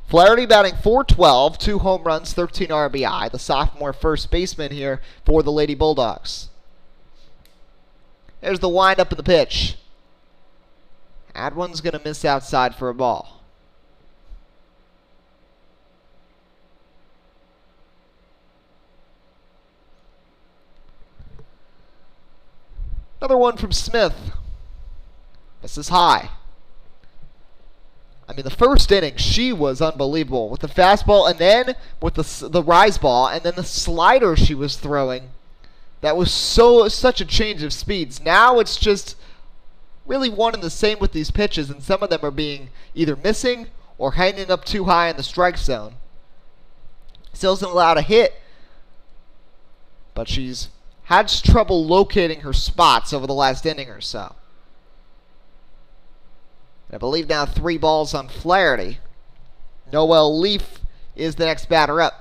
Flaherty batting .412, 2 home runs, 13 RBI. The sophomore first baseman here for the Lady Bulldogs. There's the windup of the pitch. Adwin's going to miss outside for a ball. Another one from Smith. This is high. I mean, the first inning, she was unbelievable with the fastball and then with the rise ball and then the slider she was throwing. That was such a change of speeds. Now it's just really one and the same with these pitches, and some of them are being either missing or hanging up too high in the strike zone. Still isn't allowed a hit, but she's had trouble locating her spots over the last inning or so. I believe now 3 balls on Flaherty. Noelle Leaf is the next batter up.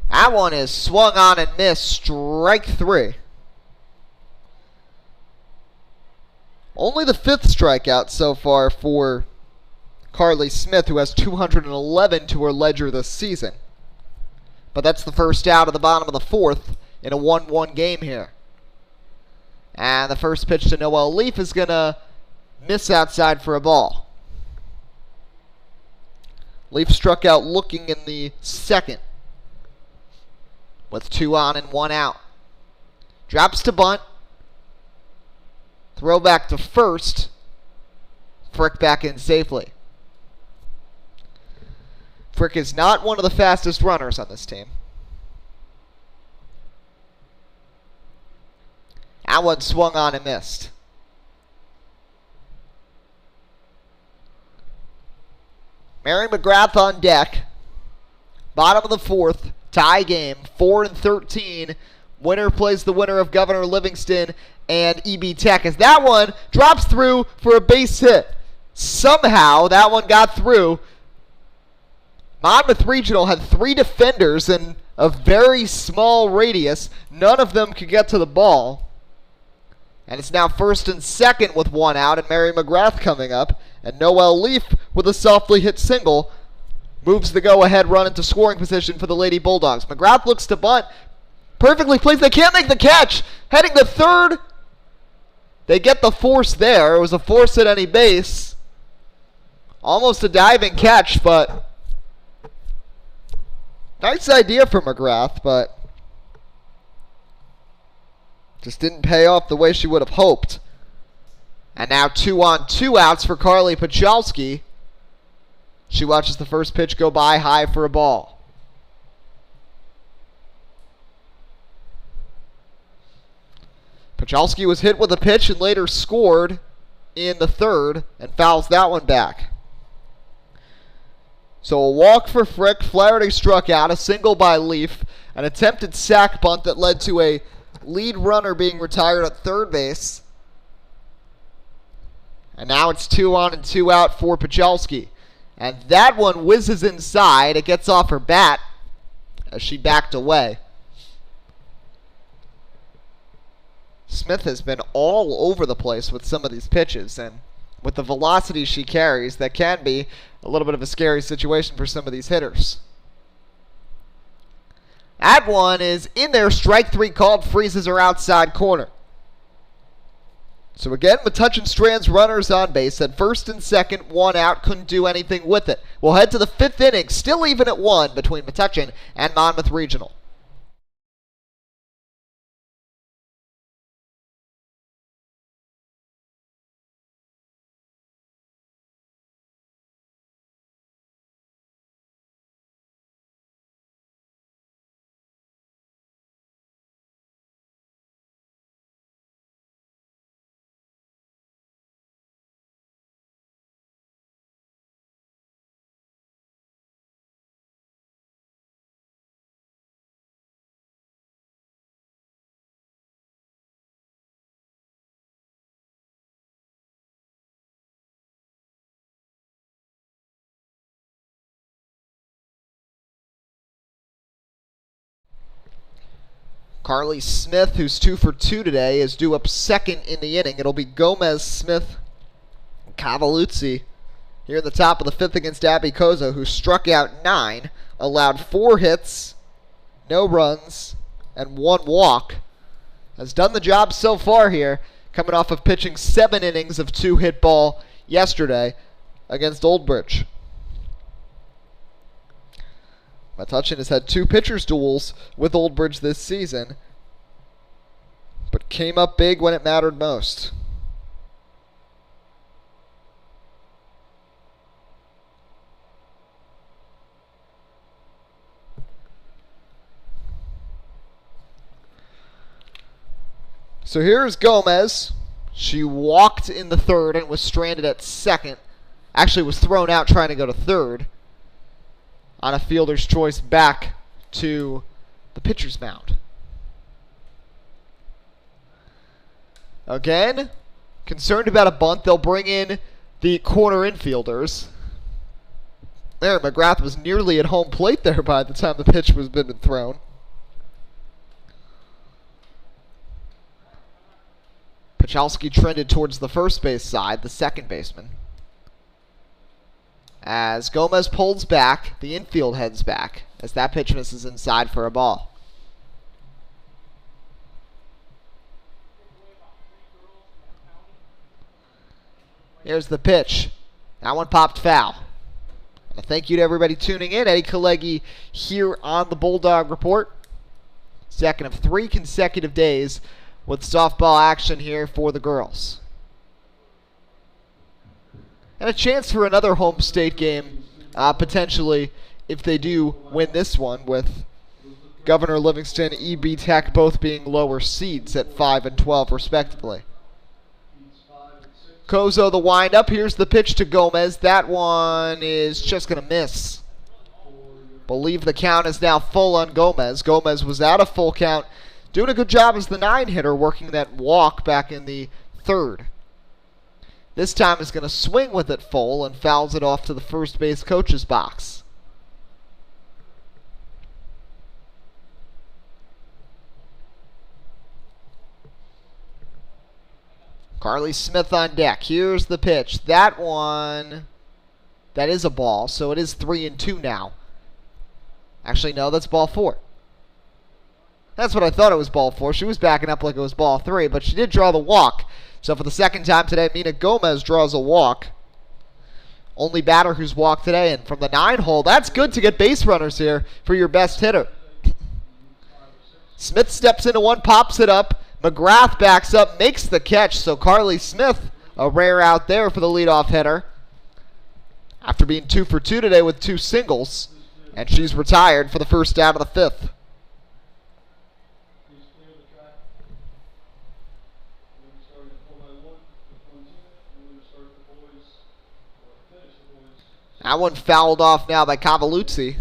That one is swung on and missed. Strike 3. Only the 5th strikeout so far for Kylie Smith, who has 211 to her ledger this season. But that's the first out of the bottom of the 4th in a 1-1 game here. And the first pitch to Noelle Leaf is going to miss outside for a ball. Leaf struck out looking in the 2nd with 2 on and 1 out. Drops to bunt. Throw back to first. Frick back in safely. Frick is not one of the fastest runners on this team. That one swung on and missed. Mary McGrath on deck. Bottom of the 4th. Tie game. 4-13. Winner plays the winner of Governor Livingston and EB Tech, as that one drops through for a base hit. Somehow that one got through. Monmouth Regional had 3 defenders in a very small radius. None of them could get to the ball. And it's now 1st and 2nd with 1 out, and Mary McGrath coming up. And Noelle Leaf with a softly hit single moves the go-ahead run into scoring position for the Lady Bulldogs. McGrath looks to bunt. Perfectly placed. They can't make the catch. Heading to third. They get the force there. It was a force at any base. Almost a diving catch, but nice idea for McGrath, but just didn't pay off the way she would have hoped. And now 2 on 2 outs for Carly Pachalski. She watches the first pitch go by high for a ball. Pachalski was hit with a pitch and later scored in the 3rd and fouls that one back. So a walk for Frick. Flaherty struck out. A single by Leaf. An attempted sac bunt that led to a lead runner being retired at third base. And now it's 2 on and 2 out for Pachalski. And that one whizzes inside. It gets off her bat as she backed away. Smith has been all over the place with some of these pitches, and with the velocity she carries, that can be a little bit of a scary situation for some of these hitters. That one is in there. Strike 3 called. Freezes her outside corner. So again, Metuchen strands runners on base at first and second, one out, couldn't do anything with it. We'll head to the 5th inning, still even at 1 between Metuchen and Monmouth Regional. Kylie Smith, who's 2 for 2 today, is due up second in the inning. It'll be Gomez, Smith, and Cavalluzzi here in the top of the 5th against Abby Kozo, who struck out 9, allowed 4 hits, no runs, and 1 walk. Has done the job so far here, coming off of pitching 7 innings of 2-hit ball yesterday against Old Bridge. Metuchen has had 2 pitchers duels with Old Bridge this season, but came up big when it mattered most. So here's Gomez. She walked in the 3rd and was stranded at 2nd. Actually was thrown out trying to go to 3rd. On a fielder's choice back to the pitcher's mound. Again, concerned about a bunt, they'll bring in the corner infielders. There, McGrath was nearly at home plate there by the time the pitch was been thrown. Pachalski trended towards the first base side, the second baseman. As Gomez pulls back, the infield heads back as that pitch misses inside for a ball. Here's the pitch. That one popped foul. And a thank you to everybody tuning in. Eddie Kalegi here on the Bulldog Report. Second of 3 consecutive days with softball action here for the girls. And a chance for another home state game, potentially, if they do win this one, with Governor Livingston, EB Tech both being lower seeds at 5 and 12 respectively. Kozo the windup. Here's the pitch to Gomez. That one is just going to miss. Believe the count is now full on Gomez. Gomez was out of full count, doing a good job as the 9-hitter, working that walk back in the 3rd. This time is going to swing with it full and fouls it off to the first base coach's box. Kylie Smith on deck. Here's the pitch. That one, that is a ball, so it is 3 and 2 now. Actually, no, that's ball 4. That's what I thought it was ball 4. She was backing up like it was ball 3, but she did draw the walk. So for the second time today, Mina Gomez draws a walk. Only batter who's walked today. And from the 9-hole, that's good to get base runners here for your best hitter. Smith steps into one, pops it up. McGrath backs up, makes the catch. So Kylie Smith, a rare out there for the leadoff hitter. After being 2 for 2 today with 2 singles. And she's retired for the first out of the 5th. That one fouled off now by Cavalluzzi.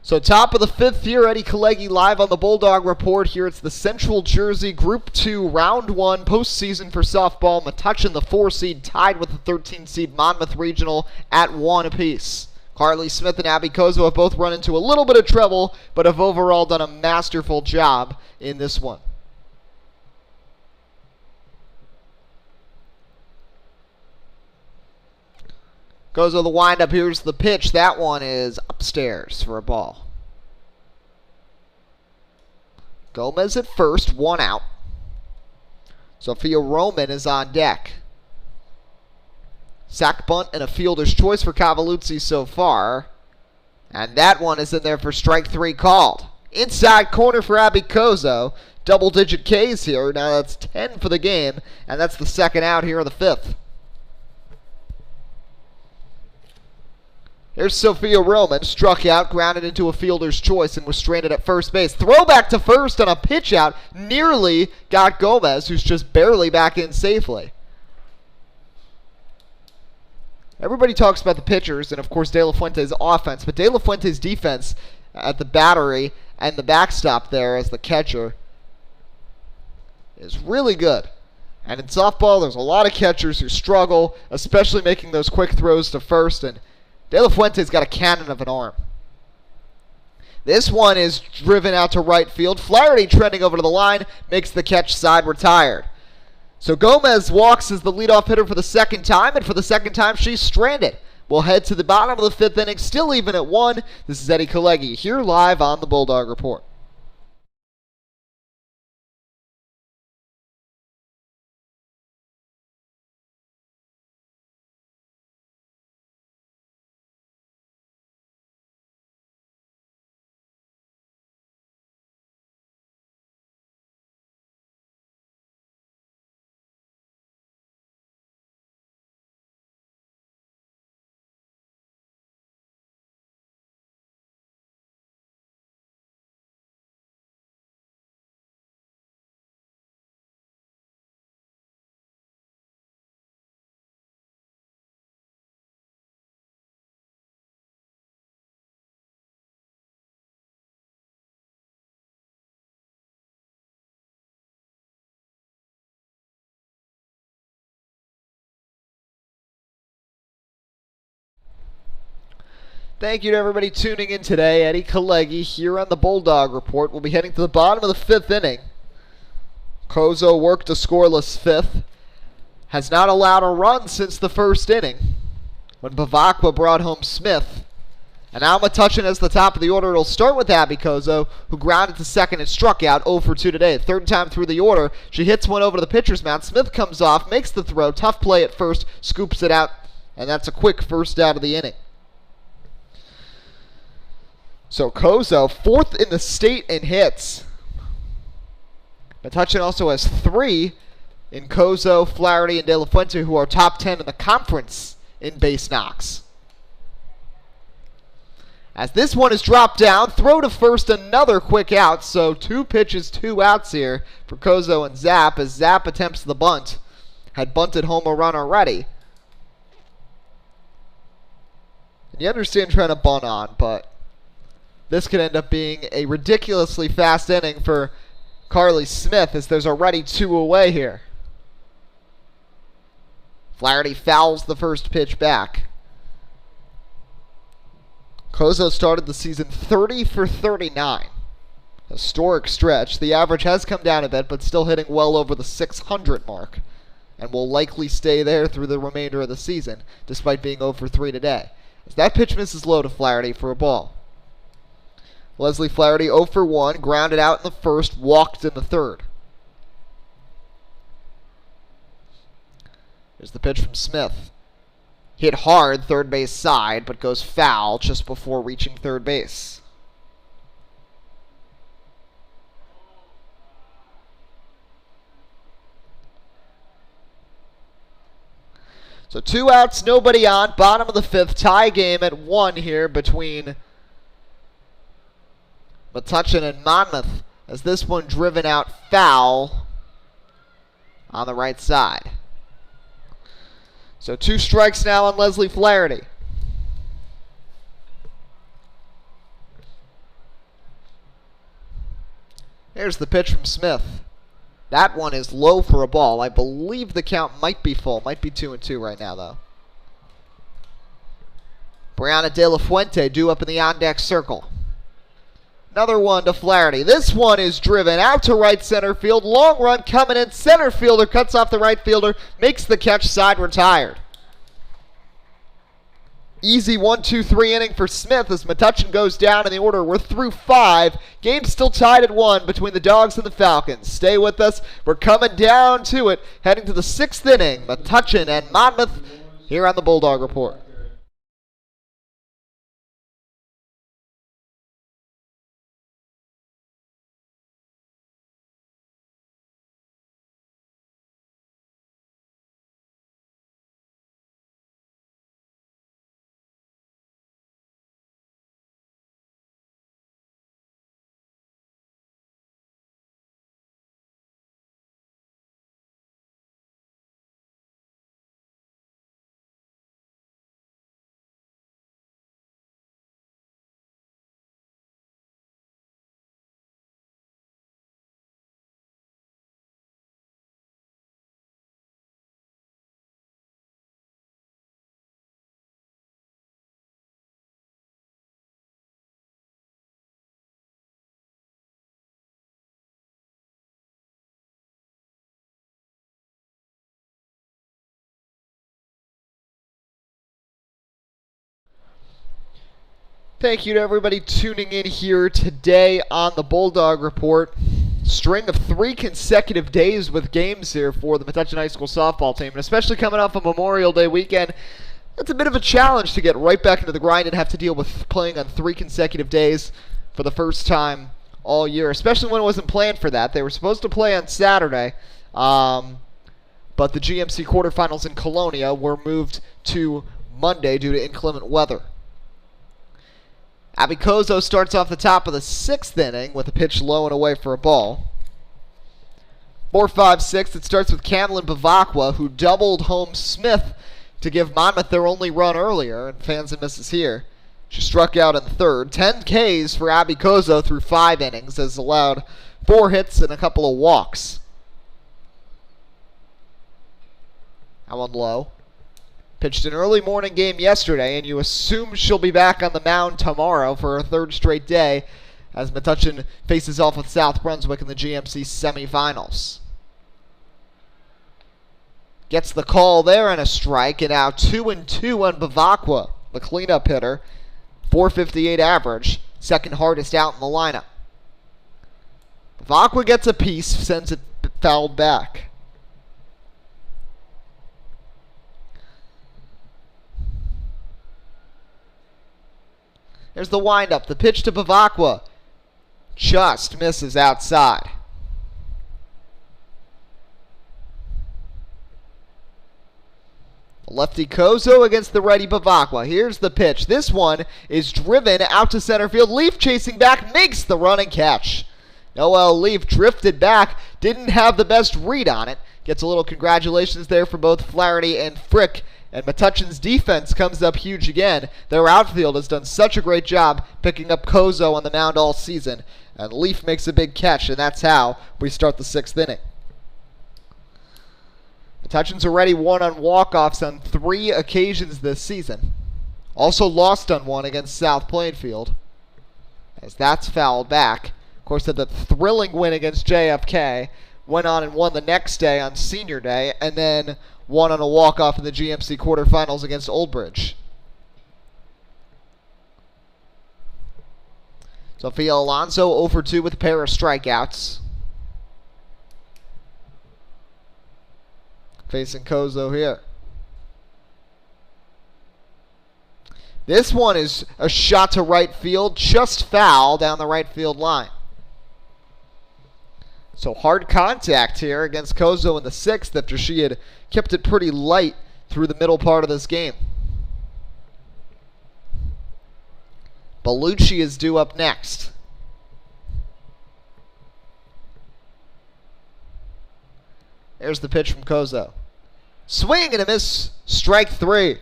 So top of the 5th here, Eddie Kalegi live on the Bulldog Report. Here it's the Central Jersey Group 2 Round 1 postseason for softball. Metuchen, the 4 seed, tied with the 13 seed Monmouth Regional at 1 apiece. Kylie Smith and Abby Kozo have both run into a little bit of trouble, but have overall done a masterful job in this one. Goes with the windup. Here's the pitch. That one is upstairs for a ball. Gomez at first, 1 out. Sophia Roman is on deck. Sack bunt and a fielder's choice for Cavalluzzi so far. And that one is in there for strike 3 called. Inside corner for Abby Kozo. Double-digit Ks here. Now that's 10 for the game, and that's the second out here in the 5th. Here's Sophia Roman, struck out, grounded into a fielder's choice, and was stranded at first base. Throwback to first on a pitch out. Nearly got Gomez, who's just barely back in safely. Everybody talks about the pitchers and, of course, De La Fuente's offense, but De La Fuente's defense at the battery and the backstop there as the catcher is really good. And in softball, there's a lot of catchers who struggle, especially making those quick throws to first, and De La Fuente's got a cannon of an arm. This one is driven out to right field. Flaherty trending over to the line, makes the catch side retired. So Gomez walks as the leadoff hitter for the second time, and for the second time she's stranded. We'll head to the bottom of the 5th inning, still even at 1. This is Eddie Kalegi here live on the Bulldog Report. Thank you to everybody tuning in today. Eddie Kalegi here on the Bulldog Report. We'll be heading to the bottom of the 5th inning. Kozo worked a scoreless 5th. Has not allowed a run since the 1st inning when Bavacqua brought home Smith. And now Metuchen as the top of the order. It'll start with Abby Kozo, who grounded to second and struck out 0 for 2 today. 3rd time through the order. She hits one over to the pitcher's mound. Smith comes off, makes the throw. Tough play at first, scoops it out, and that's a quick first out of the inning. So Kozo, 4th in the state in hits. Metuchen also has 3 in Kozo, Flaherty, and De La Fuente, who are top 10 in the conference in base knocks. As this one is dropped down, throw to first, another quick out. So 2 pitches, 2 outs here for Kozo and Zapp as Zapp attempts the bunt. Had bunted home a run already. And you understand trying to bunt on, but this could end up being a ridiculously fast inning for Carly Smith as there's already 2 away here. Flaherty fouls the first pitch back. Kozo started the season 30 for 39. Historic stretch. The average has come down a bit, but still hitting well over the 600 mark. And will likely stay there through the remainder of the season, despite being 0 for 3 today. As that pitch misses low to Flaherty for a ball. Leslie Flaherty 0 for 1, grounded out in the 1st, walked in the 3rd. Here's the pitch from Smith. Hit hard, 3rd base side, but goes foul just before reaching 3rd base. So 2 outs, nobody on, bottom of the 5th, tie game at 1 here between Metuchen and Monmouth, as this one driven out foul on the right side. So 2 strikes now on Leslie Flaherty. Here's the pitch from Smith. That one is low for a ball. I believe the count might be full. Might be 2-2 right now, though. Brianna De La Fuente due up in the on-deck circle. Another one to Flaherty. This one is driven out to right center field. Long run coming in. Center fielder cuts off the right fielder. Makes the catch, side retired. easy 1-2-3 inning for Smith as Metuchen goes down in the order. We're through 5. Game still tied at 1 between the Dogs and the Falcons. Stay with us. We're coming down to it, heading to the 6th inning. Metuchen and Monmouth here on the Bulldog Report. Thank you to everybody tuning in here today on the Bulldog Report. String of 3 consecutive days with games here for the Metuchen High School softball team, and especially coming off a Memorial Day weekend. It's a bit of a challenge to get right back into the grind and have to deal with playing on 3 consecutive days for the first time all year, especially when it wasn't planned for that. They were supposed to play on Saturday, but the GMC quarterfinals in Colonia were moved to Monday due to inclement weather. Abby Kozo starts off the top of the 6th inning with a pitch low and away for a ball. 4-5-6, it starts with Camlin Bavacqua, who doubled home Smith to give Monmouth their only run earlier, and fans and misses here. She struck out in the 3rd. 10 Ks for Abby Kozo through 5 innings, has allowed 4 hits and a couple of walks. That one low. Pitched an early morning game yesterday, and you assume she'll be back on the mound tomorrow for her 3rd straight day as Metuchen faces off with South Brunswick in the GMC semifinals. Gets the call there and a strike, and now 2-2 on Bavacqua, the cleanup hitter. 458 average, 2nd hardest out in the lineup. Bavacqua gets a piece, sends it fouled back. There's the windup. The pitch to Bavacqua just misses outside. Lefty Kozo against the righty Bavacqua. Here's the pitch. This one is driven out to center field. Leaf chasing back, makes the run and catch. Noel Leaf drifted back, didn't have the best read on it. Gets a little congratulations there for both Flaherty and Frick. And Metuchen's defense comes up huge again. Their outfield has done such a great job picking up Kozo on the mound all season. And Leaf makes a big catch, and that's how we start the 6th inning. Metuchen's already won on walk-offs on 3 occasions this season. Also lost on 1 against South Plainfield, as that's fouled back. Of course, had the thrilling win against JFK. Went on and won the next day on Senior Day, and then won on a walk-off in the GMC quarterfinals against Old Bridge. Sophia Alonso 0-for-2 with a pair of strikeouts. Facing Kozo here. This one is a shot to right field, just foul down the right field line. So hard contact here against Kozo in the 6th after she had kept it pretty light through the middle part of this game. Bellucci is due up next. There's the pitch from Kozo. Swing and a miss, strike 3.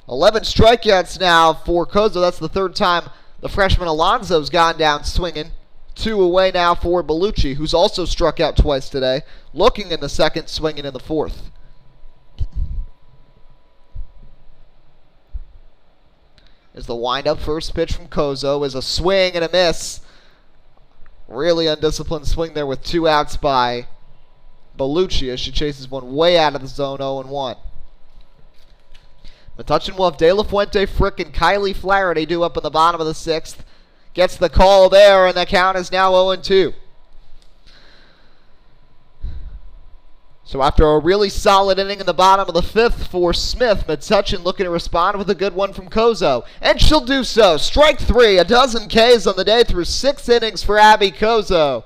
11 strikeouts now for Kozo. That's the 3rd time the freshman Alonso's gone down swinging. 2 away now for Bellucci, who's also struck out twice today. Looking in the 2nd, swinging in the 4th. Is the windup. First pitch from Kozo is a swing and a miss. Really undisciplined swing there with 2 outs by Bellucci as she chases one way out of the zone, 0-1. Metuchen will have De La Fuente, Frick, and Kylie Flaherty due up in the bottom of the 6th. Gets the call there, and the count is now 0-2. So after a really solid inning in the bottom of the 5th for Smith, Metuchen looking to respond with a good one from Kozo. And she'll do so. Strike 3, a dozen Ks on the day through 6 innings for Abby Kozo.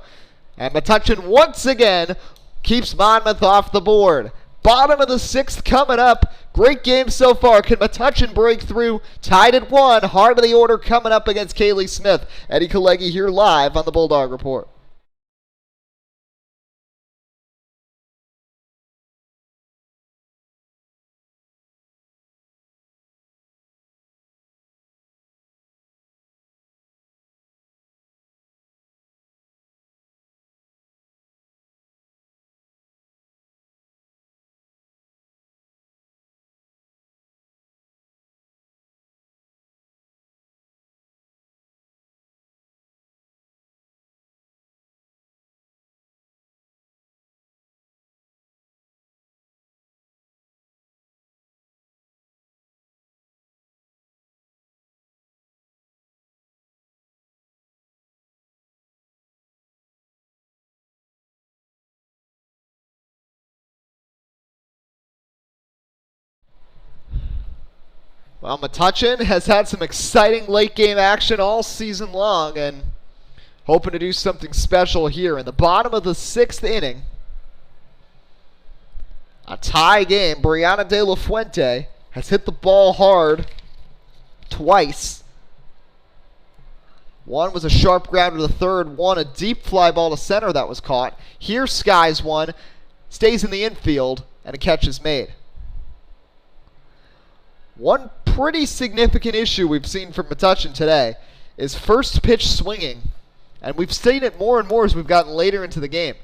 And Metuchen once again keeps Monmouth off the board. Bottom of the 6th coming up. Great game so far. Can Metuchen break through? Tied at 1. Heart of the order coming up against Kaylee Smith. Eddie Kalegi here live on the Bulldog Report. Well, Metuchen has had some exciting late game action all season long and hoping to do something special here in the bottom of the 6th inning. A tie game. Brianna De La Fuente has hit the ball hard twice. One was a sharp grounder to the third, one a deep fly ball to center that was caught. Here skies one, stays in the infield, and a catch is made. One pretty significant issue we've seen from Metuchen today is first pitch swinging. And we've seen it more and more as we've gotten later into the game.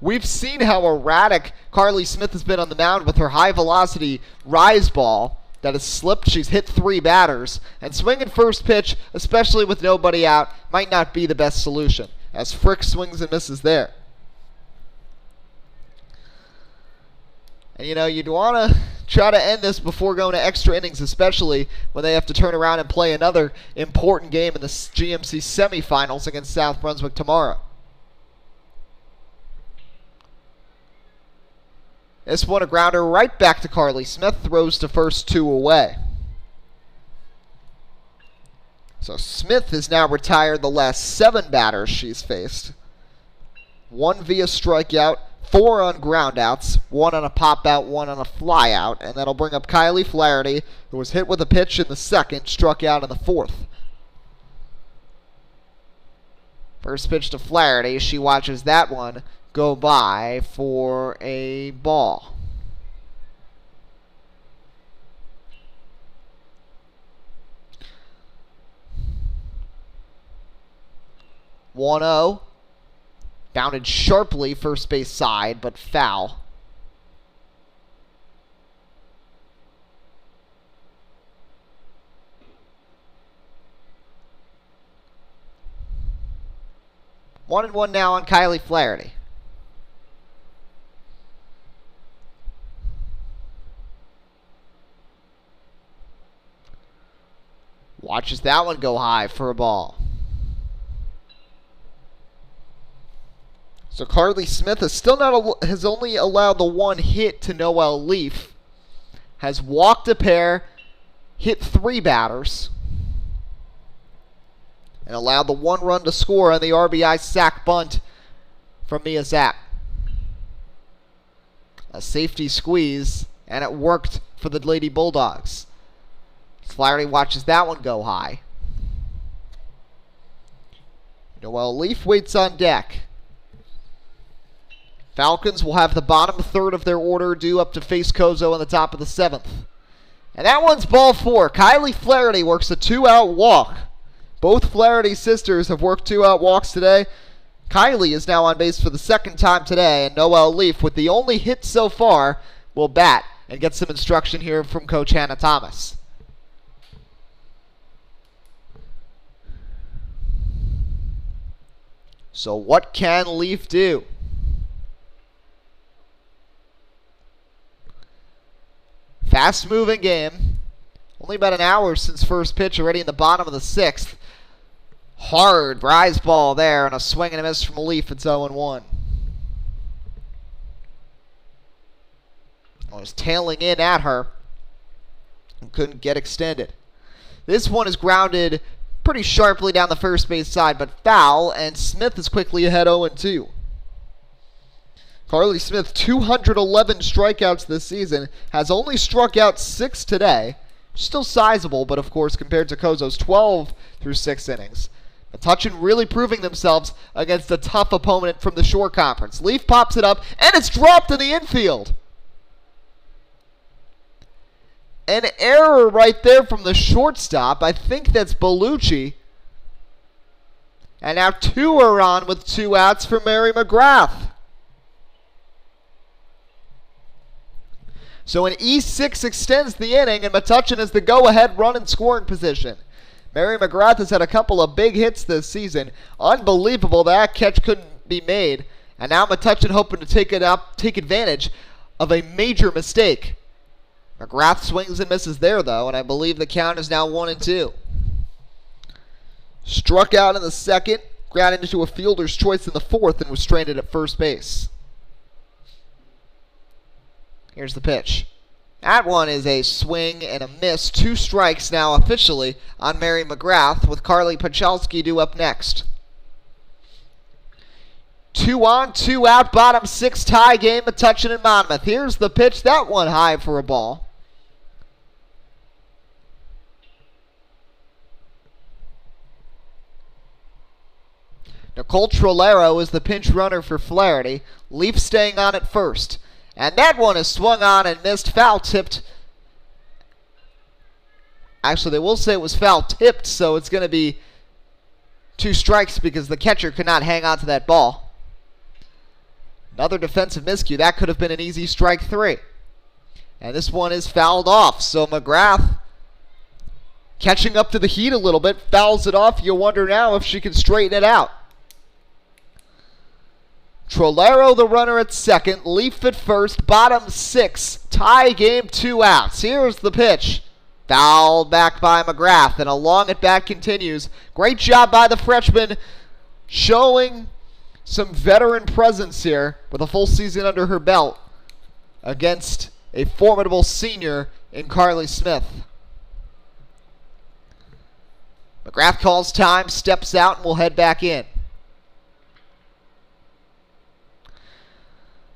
We've seen how erratic Kylie Smith has been on the mound with her high velocity rise ball that has slipped. She's hit 3 batters. And swinging first pitch, especially with nobody out, might not be the best solution, as Frick swings and misses there. And you know, you'd want to try to end this before going to extra innings, especially when they have to turn around and play another important game in the GMC semifinals against South Brunswick tomorrow. This one a grounder right back to Kylie Smith, throws to first, 2 away. So Smith has now retired the last 7 batters she's faced. 1 via strikeout, 4 on groundouts, 1 on a pop out, 1 on a fly out, and that'll bring up Kylie Flaherty, who was hit with a pitch in the 2nd, struck out in the 4th. First pitch to Flaherty, she watches that one go by for a ball. "1-0. Bounded sharply first base side, but foul. One and one now on Kylie Flaherty. Watches that one go high for a ball. So Kylie Smith has only allowed the 1 hit to Noelle Leaf. Has walked a pair, hit 3 batters, and allowed the 1 run to score on the RBI sac bunt from Mia Zapp. A safety squeeze, and it worked for the Lady Bulldogs. Flaherty watches that one go high. Noelle Leaf waits on deck. Falcons will have the bottom third of their order due up to face Kozo in the top of the 7th. And that one's ball 4. Kylie Flaherty works a 2-out walk. Both Flaherty sisters have worked 2-out walks today. Kylie is now on base for the 2nd time today, and Noelle Leaf, with the only hit so far, will bat and get some instruction here from Coach Hannah Thomas. So what can Leaf do? Fast-moving game. Only about an hour since first pitch, already in the bottom of the 6th. Hard rise ball there, and a swing and a miss from Leaf. It's 0-1. Was tailing in at her and couldn't get extended. This one is grounded pretty sharply down the first base side, but foul, and Smith is quickly ahead 0-2. Carly Smith, 211 strikeouts this season, has only struck out 6 today. Still sizable, but of course compared to Kozo's 12 through 6 innings. Metuchen really proving themselves against a tough opponent from the Shore Conference. Leaf pops it up, and it's dropped in the infield. An error right there from the shortstop. I think that's Bellucci. And now 2 are on with 2 outs for Mary McGrath. So an E6 extends the inning, and Metuchen has the go-ahead run in scoring position. Mary McGrath has had a couple of big hits this season. Unbelievable that catch couldn't be made. And now Metuchen hoping to take advantage of a major mistake. McGrath swings and misses there, though, and I believe the count is now 1-2. Struck out in the 2nd, grounded into a fielder's choice in the 4th, and was stranded at first base. Here's the pitch. That one is a swing and a miss. 2 strikes now officially on Mary McGrath, with Carly Pachalski due up next. 2 on, 2 out, bottom 6 tie game, Metuchen and Monmouth. Here's the pitch. That one high for a ball. Nicole Trolero is the pinch runner for Flaherty. Leaf staying on at first. And that one is swung on and missed. Foul tipped. Actually, they will say it was foul tipped, so it's going to be 2 strikes because the catcher could not hang on to that ball. Another defensive miscue. That could have been an easy strike 3. And this one is fouled off. So McGrath, catching up to the heat a little bit, fouls it off. You wonder now if she can straighten it out. Trolero the runner at 2nd, Leaf at 1st, bottom 6, tie game, 2 outs. Here's the pitch. Fouled back by McGrath, and along at bat continues. Great job by the freshman, showing some veteran presence here with a full season under her belt against a formidable senior in Carly Smith. McGrath calls time, steps out, and will head back in.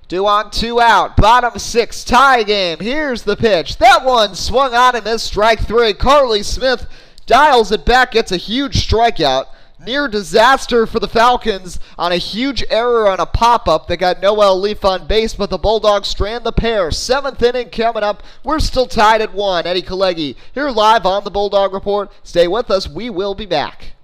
2 on, 2 out, bottom 6, tie game. Here's the pitch. That one swung on and missed, strike 3. Carly Smith dials it back, gets a huge strikeout. Near disaster for the Falcons on a huge error on a pop-up that got Noelle Leaf on base, but the Bulldogs strand the pair. 7th inning coming up. We're still tied at 1. Eddie Kalegi here live on the Bulldog Report. Stay with us. We will be back.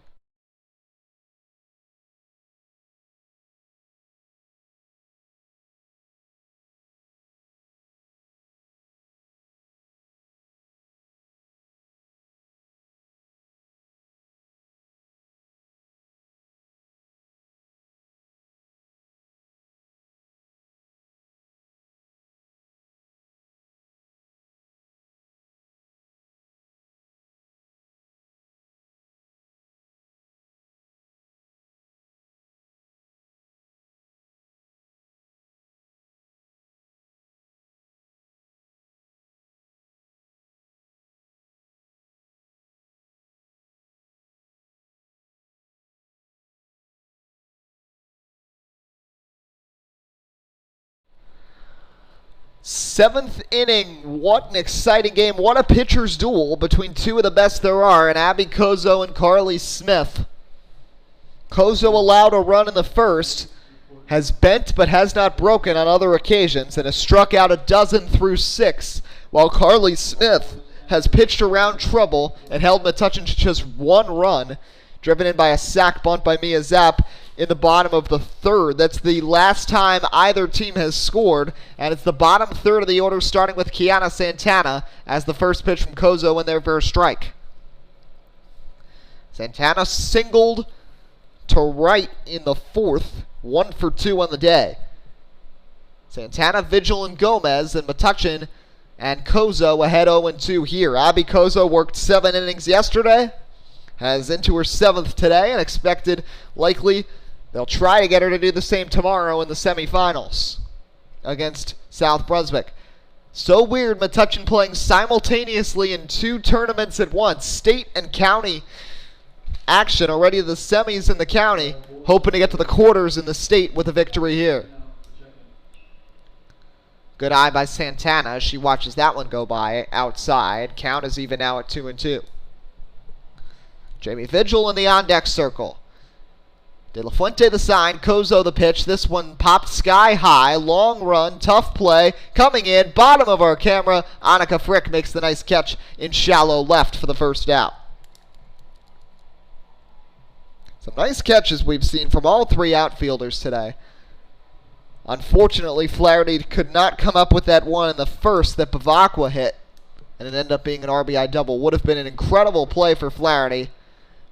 Seventh inning, what an exciting game. What a pitcher's duel between 2 of the best there are, and Abby Kozo and Carly Smith. Kozo allowed a run in the 1st, has bent but has not broken on other occasions, and has struck out a dozen through 6, while Carly Smith has pitched around trouble and held Metuchen to just 1 run, driven in by a sac bunt by Mia Zapp in the bottom of the 3rd. That's the last time either team has scored, and it's the bottom 3rd of the order, starting with Kiana Santana as the first pitch from Kozo in there for a strike. Santana singled to right in the 4th, 1 for 2 on the day. Santana, Vigil, and Gomez, and Metuchen And Kozo ahead 0-2 here. Abby Kozo worked 7 innings yesterday. Has into her 7th today and expected likely they'll try to get her to do the same tomorrow in the semifinals against South Brunswick. So weird, Metuchen playing simultaneously in 2 tournaments at once. State and county action, already the semis in the county, hoping to get to the quarters in the state with a victory here. Good eye by Santana as she watches that one go by outside. Count is even now at 2-2. Jamie Vigil in the on-deck circle. De La Fuente the sign, Kozo the pitch. This one popped sky high. Long run, tough play. Coming in, bottom of our camera. Annika Frick makes the nice catch in shallow left for the first out. Some nice catches we've seen from all 3 outfielders today. Unfortunately, Flaherty could not come up with that one in the first that Bavacqua hit, and it ended up being an RBI double. Would have been an incredible play for Flaherty.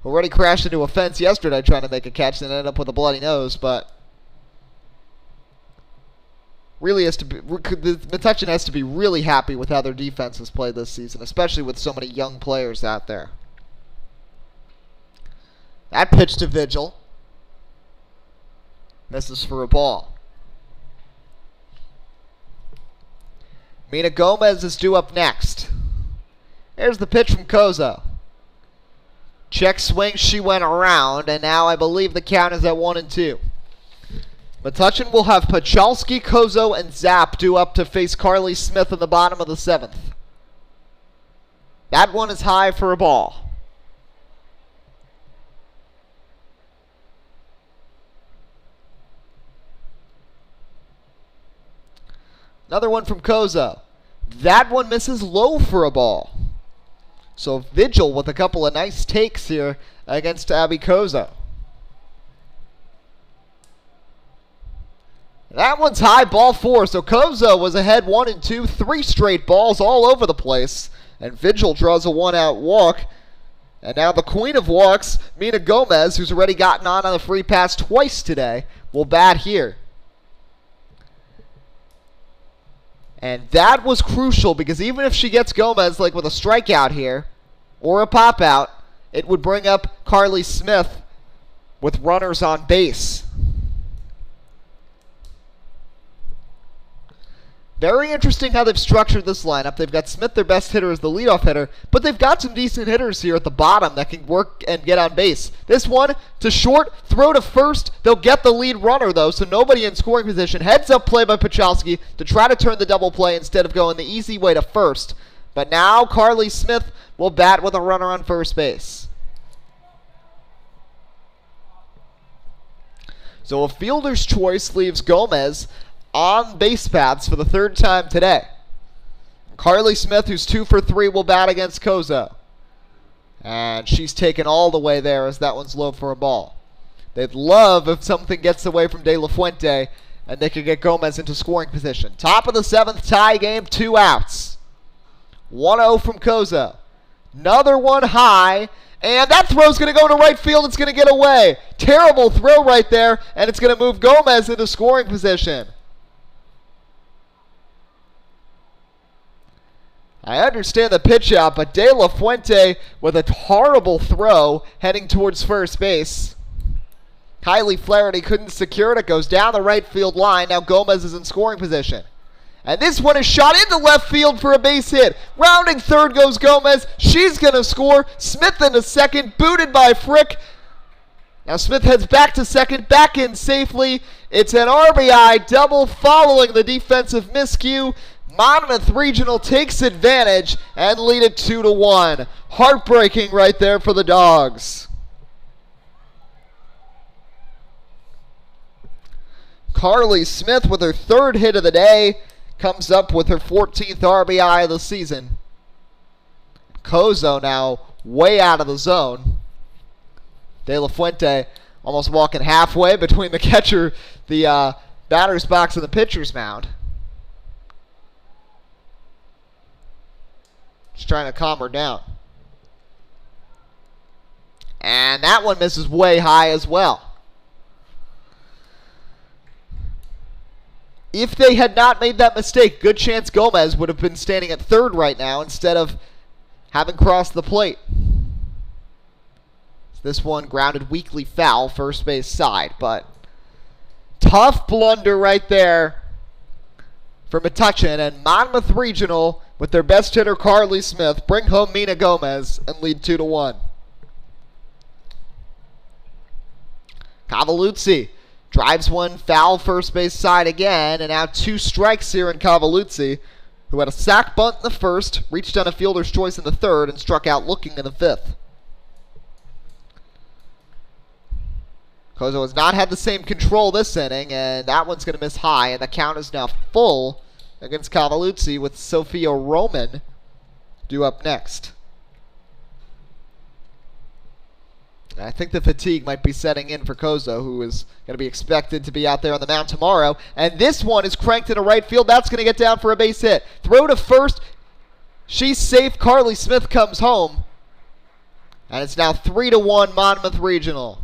Already crashed into a fence yesterday trying to make a catch and ended up with a bloody nose, but really has to be, Metuchen has to be really happy with how their defense has played this season, especially with so many young players out there. That pitch to Vigil misses for a ball. Mina Gomez is due up next. There's the pitch from Kozo. Check swing, she went around, and now I believe the count is at 1-2. Metuchen will have Pachalski, Kozo, and Zapp due up to face Carly Smith in the bottom of the 7th. That one is high for a ball. Another one from Kozo. That one misses low for a ball. So Vigil with a couple of nice takes here against Abby Kozo. That one's high, ball 4. So Kozo was ahead 1-2, 3 straight balls all over the place. And Vigil draws a 1-out walk. And now the queen of walks, Mina Gomez, who's already gotten on the free pass twice today, will bat here. And that was crucial because even if she gets Gomez like with a strikeout here or a pop out, it would bring up Carly Smith with runners on base. Very interesting how they've structured this lineup. They've got Smith, their best hitter, as the leadoff hitter, but they've got some decent hitters here at the bottom that can work and get on base. This one to short, throw to first. They'll get the lead runner, though, so nobody in scoring position. Heads up play by Pachalski to try to turn the double play instead of going the easy way to first. But now Carly Smith will bat with a runner on first base. So a fielder's choice leaves Gomez on base paths for the 3rd time today. Carly Smith, who's 2 for 3, will bat against Kozo. And she's taken all the way there as that one's low for a ball. They'd love if something gets away from De La Fuente and they could get Gomez into scoring position. Top of the 7th, tie game, 2 outs. 1-0 from Kozo. Another one high. And that throw's going to go to right field. It's going to get away. Terrible throw right there. And it's going to move Gomez into scoring position. I understand the pitch out, but De La Fuente with a horrible throw heading towards first base. Kylie Flaherty couldn't secure it. It goes down the right field line. Now Gomez is in scoring position. And this one is shot into left field for a base hit. Rounding third goes Gomez. She's going to score. Smith into second, booted by Frick. Now Smith heads back to second, back in safely. It's an RBI double following the defensive miscue. Monmouth Regional takes advantage and lead it 2-1. Heartbreaking right there for the Dogs. Carly Smith with her 3rd hit of the day comes up with her 14th RBI of the season. Kozo now way out of the zone. De La Fuente almost walking halfway between the catcher, the batter's box, and the pitcher's mound. Just trying to calm her down. And that one misses way high as well. If they had not made that mistake, good chance Gomez would have been standing at third right now instead of having crossed the plate. This one grounded weakly foul, first base side, but tough blunder right there for Metuchen, and Monmouth Regional, with their best hitter Kylie Smith, bring home Mina Gomez and lead 2-1. Cavalluzzi drives one foul first base side again, and now 2 strikes here in Cavalluzzi, who had a sac bunt in the first, reached on a fielder's choice in the third, and struck out looking in the fifth. Kozo has not had the same control this inning, and that one's going to miss high, and the count is now full against Cavalluzzi, with Sophia Roman due up next. I think the fatigue might be setting in for Kozo, who is going to be expected to be out there on the mound tomorrow. And this one is cranked into right field. That's going to get down for a base hit. Throw to first. She's safe. Kylie Smith comes home. And it's now 3-1 Monmouth Regional.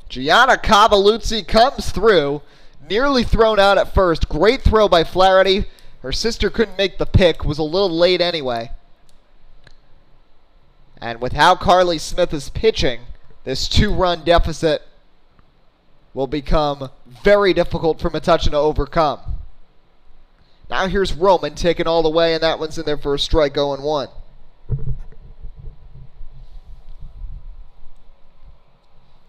Gianna Cavalluzzi comes through. Nearly thrown out at first. Great throw by Flaherty. Her sister couldn't make the pick. Was a little late anyway. And with how Kylie Smith is pitching, this 2-run deficit will become very difficult for Metuchen to overcome. Now here's Roman taking all the way, and that one's in there for a strike, 0-1.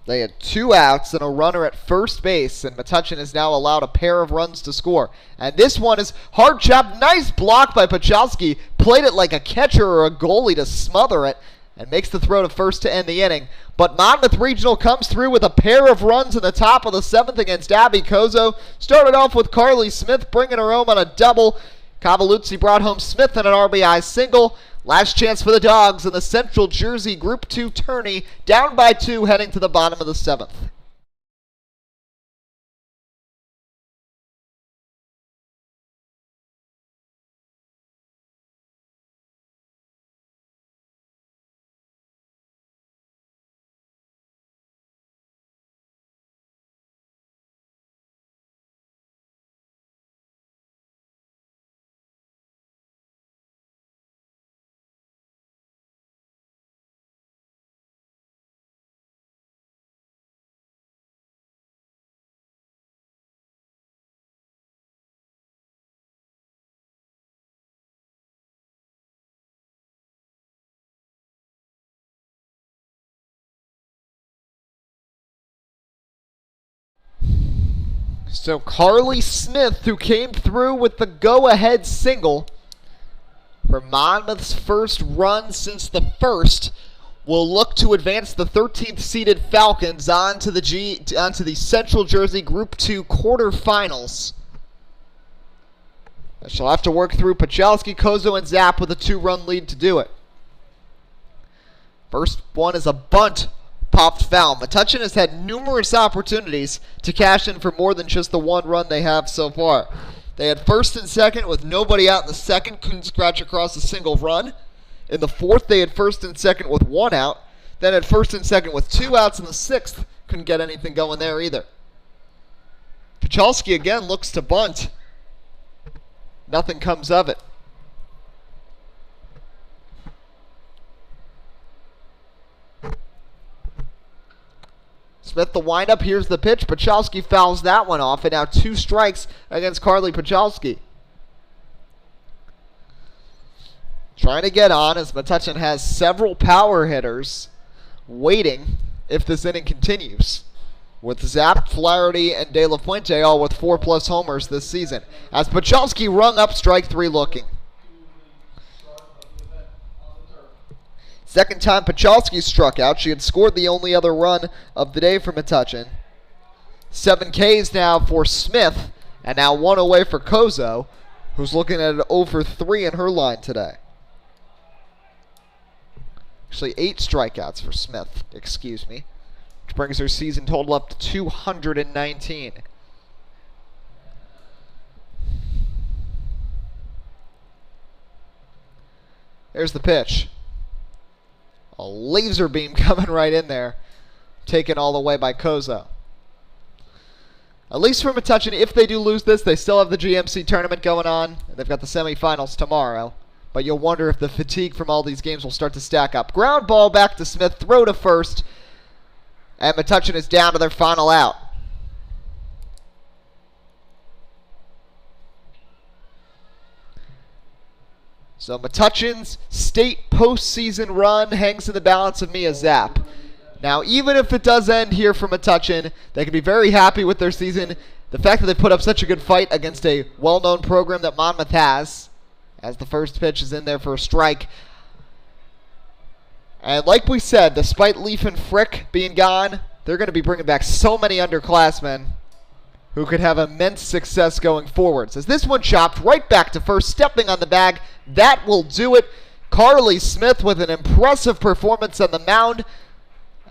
They had 2 outs and a runner at first base, and Metuchen is now allowed a pair of runs to score. And this one is hard chopped. Nice block by Pachalski. Played it like a catcher or a goalie to smother it, and makes the throw to first to end the inning. But Monmouth Regional comes through with a pair of runs in the top of the 7th against Abby Kozo. Started off with Kylie Smith bringing her home on a double. Cavalluzzi brought home Smith in an RBI single. Last chance for the Dogs in the Central Jersey Group 2 tourney. Down by 2 heading to the bottom of the 7th. So Kylie Smith, who came through with the go-ahead single for Monmouth's first run since the first, will look to advance the 13th seeded Falcons onto the Central Jersey Group 2 quarterfinals. She'll have to work through Pachalski, Kozo, and Zapp with a 2-run lead to do it. First one is a bunt. Popped foul. Metuchen has had numerous opportunities to cash in for more than just the 1 run they have so far. They had first and second with nobody out in the second, couldn't scratch across a single run. In the 4th, they had first and second with 1 out. Then had first and second with 2 outs in the 6th. Couldn't get anything going there either. Pachalski again looks to bunt. Nothing comes of it. Smith the windup, here's the pitch. Pachalski fouls that one off, and now 2 strikes against Kylie Pachalski. Trying to get on as Metuchen has several power hitters waiting if this inning continues, with Zapp, Flaherty, and De La Fuente all with 4+ homers this season. As Pachalski rung up strike 3 looking. Second time Pachalski struck out. She had scored the only other run of the day for Metuchen. 7 Ks now for Smith, and now 1 away for Kozo, who's looking at an 0-for-3 in her line today. Actually, 8 strikeouts for Smith, excuse me, which brings her season total up to 219. There's the pitch. A laser beam coming right in there, taken all the way by Kozo. At least for Metuchen, if they do lose this, they still have the GMC tournament going on. They've got the semifinals tomorrow. But you'll wonder if the fatigue from all these games will start to stack up. Ground ball back to Smith, throw to first. And Metuchen is down to their final out. So Metuchen's state postseason run hangs in the balance of Mia Zapp. Now, even if it does end here for Metuchen, they can be very happy with their season. The fact that they put up such a good fight against a well-known program that Monmouth has, as the first pitch is in there for a strike. And like we said, despite Leaf and Frick being gone, they're going to be bringing back so many underclassmen who could have immense success going forwards. As this one chopped right back to first, stepping on the bag, that will do it. Carly Smith with an impressive performance on the mound.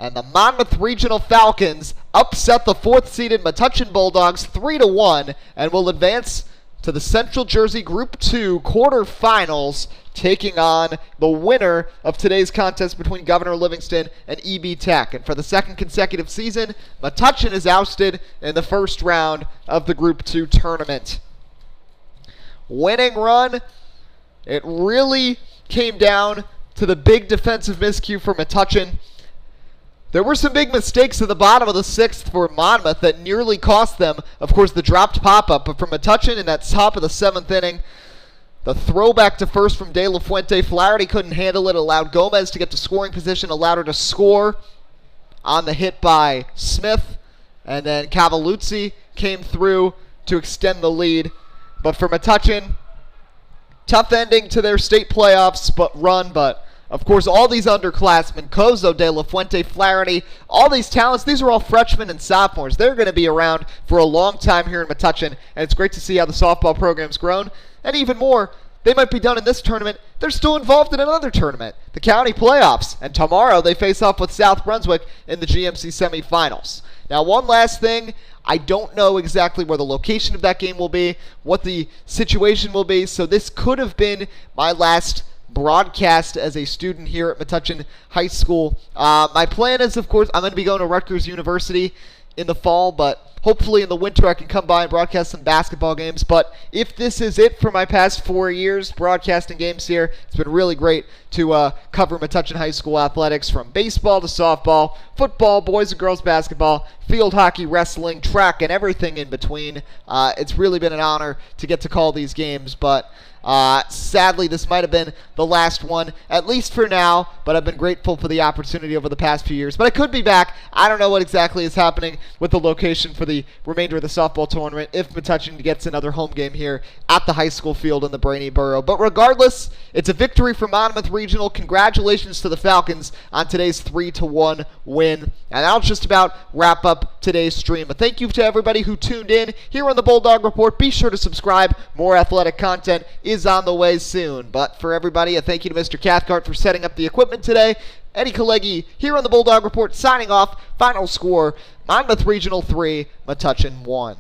And the Monmouth Regional Falcons upset the 4th-seeded Metuchen Bulldogs 3-1 and will advance to the Central Jersey Group 2 quarterfinals, taking on the winner of today's contest between Governor Livingston and EB Tech. And for the second consecutive season, Metuchen is ousted in the first round of the Group 2 tournament. Winning run, it really came down to the big defensive miscue for Metuchen. There were some big mistakes at the bottom of the 6th for Monmouth that nearly cost them, of course, the dropped pop-up. But for Metuchen in that top of the 7th inning, the throwback to first from De La Fuente, Flaherty couldn't handle it, allowed Gomez to get to scoring position, allowed her to score on the hit by Smith. And then Cavalluzzi came through to extend the lead. But for Metuchen, tough ending to their state playoffs run, but of course, all these underclassmen, Cozo, De La Fuente, Flaherty, all these talents, these are all freshmen and sophomores. They're going to be around for a long time here in Metuchen, and it's great to see how the softball program's grown. And even more, they might be done in this tournament. They're still involved in another tournament, the county playoffs. And tomorrow they face off with South Brunswick in the GMC semifinals. Now, one last thing. I don't know exactly where the location of that game will be, what the situation will be, so this could have been my last broadcast as a student here at Metuchen High School. My plan is, of course, I'm going to be going to Rutgers University in the fall, but hopefully in the winter I can come by and broadcast some basketball games. But if this is it for my past 4 years broadcasting games here, it's been really great to cover Metuchen High School athletics, from baseball to softball, football, boys and girls basketball, field hockey, wrestling, track, and everything in between. It's really been an honor to get to call these games, but sadly, this might have been the last one, at least for now, but I've been grateful for the opportunity over the past few years. But I could be back. I don't know what exactly is happening with the location for the remainder of the softball tournament if Metuchen gets another home game here at the high school field in the Brainy Borough. But regardless, it's a victory for Monmouth Regional. Congratulations to the Falcons on today's 3-1 win. And that'll just about wrap up today's stream. But thank you to everybody who tuned in here on the Bulldog Report. Be sure to subscribe. More athletic content is on the way soon. But for everybody, a thank you to Mr. Cathcart for setting up the equipment today. Eddie Kalegi here on the Bulldog Report signing off. Final score, Monmouth Regional 3, Metuchen 1.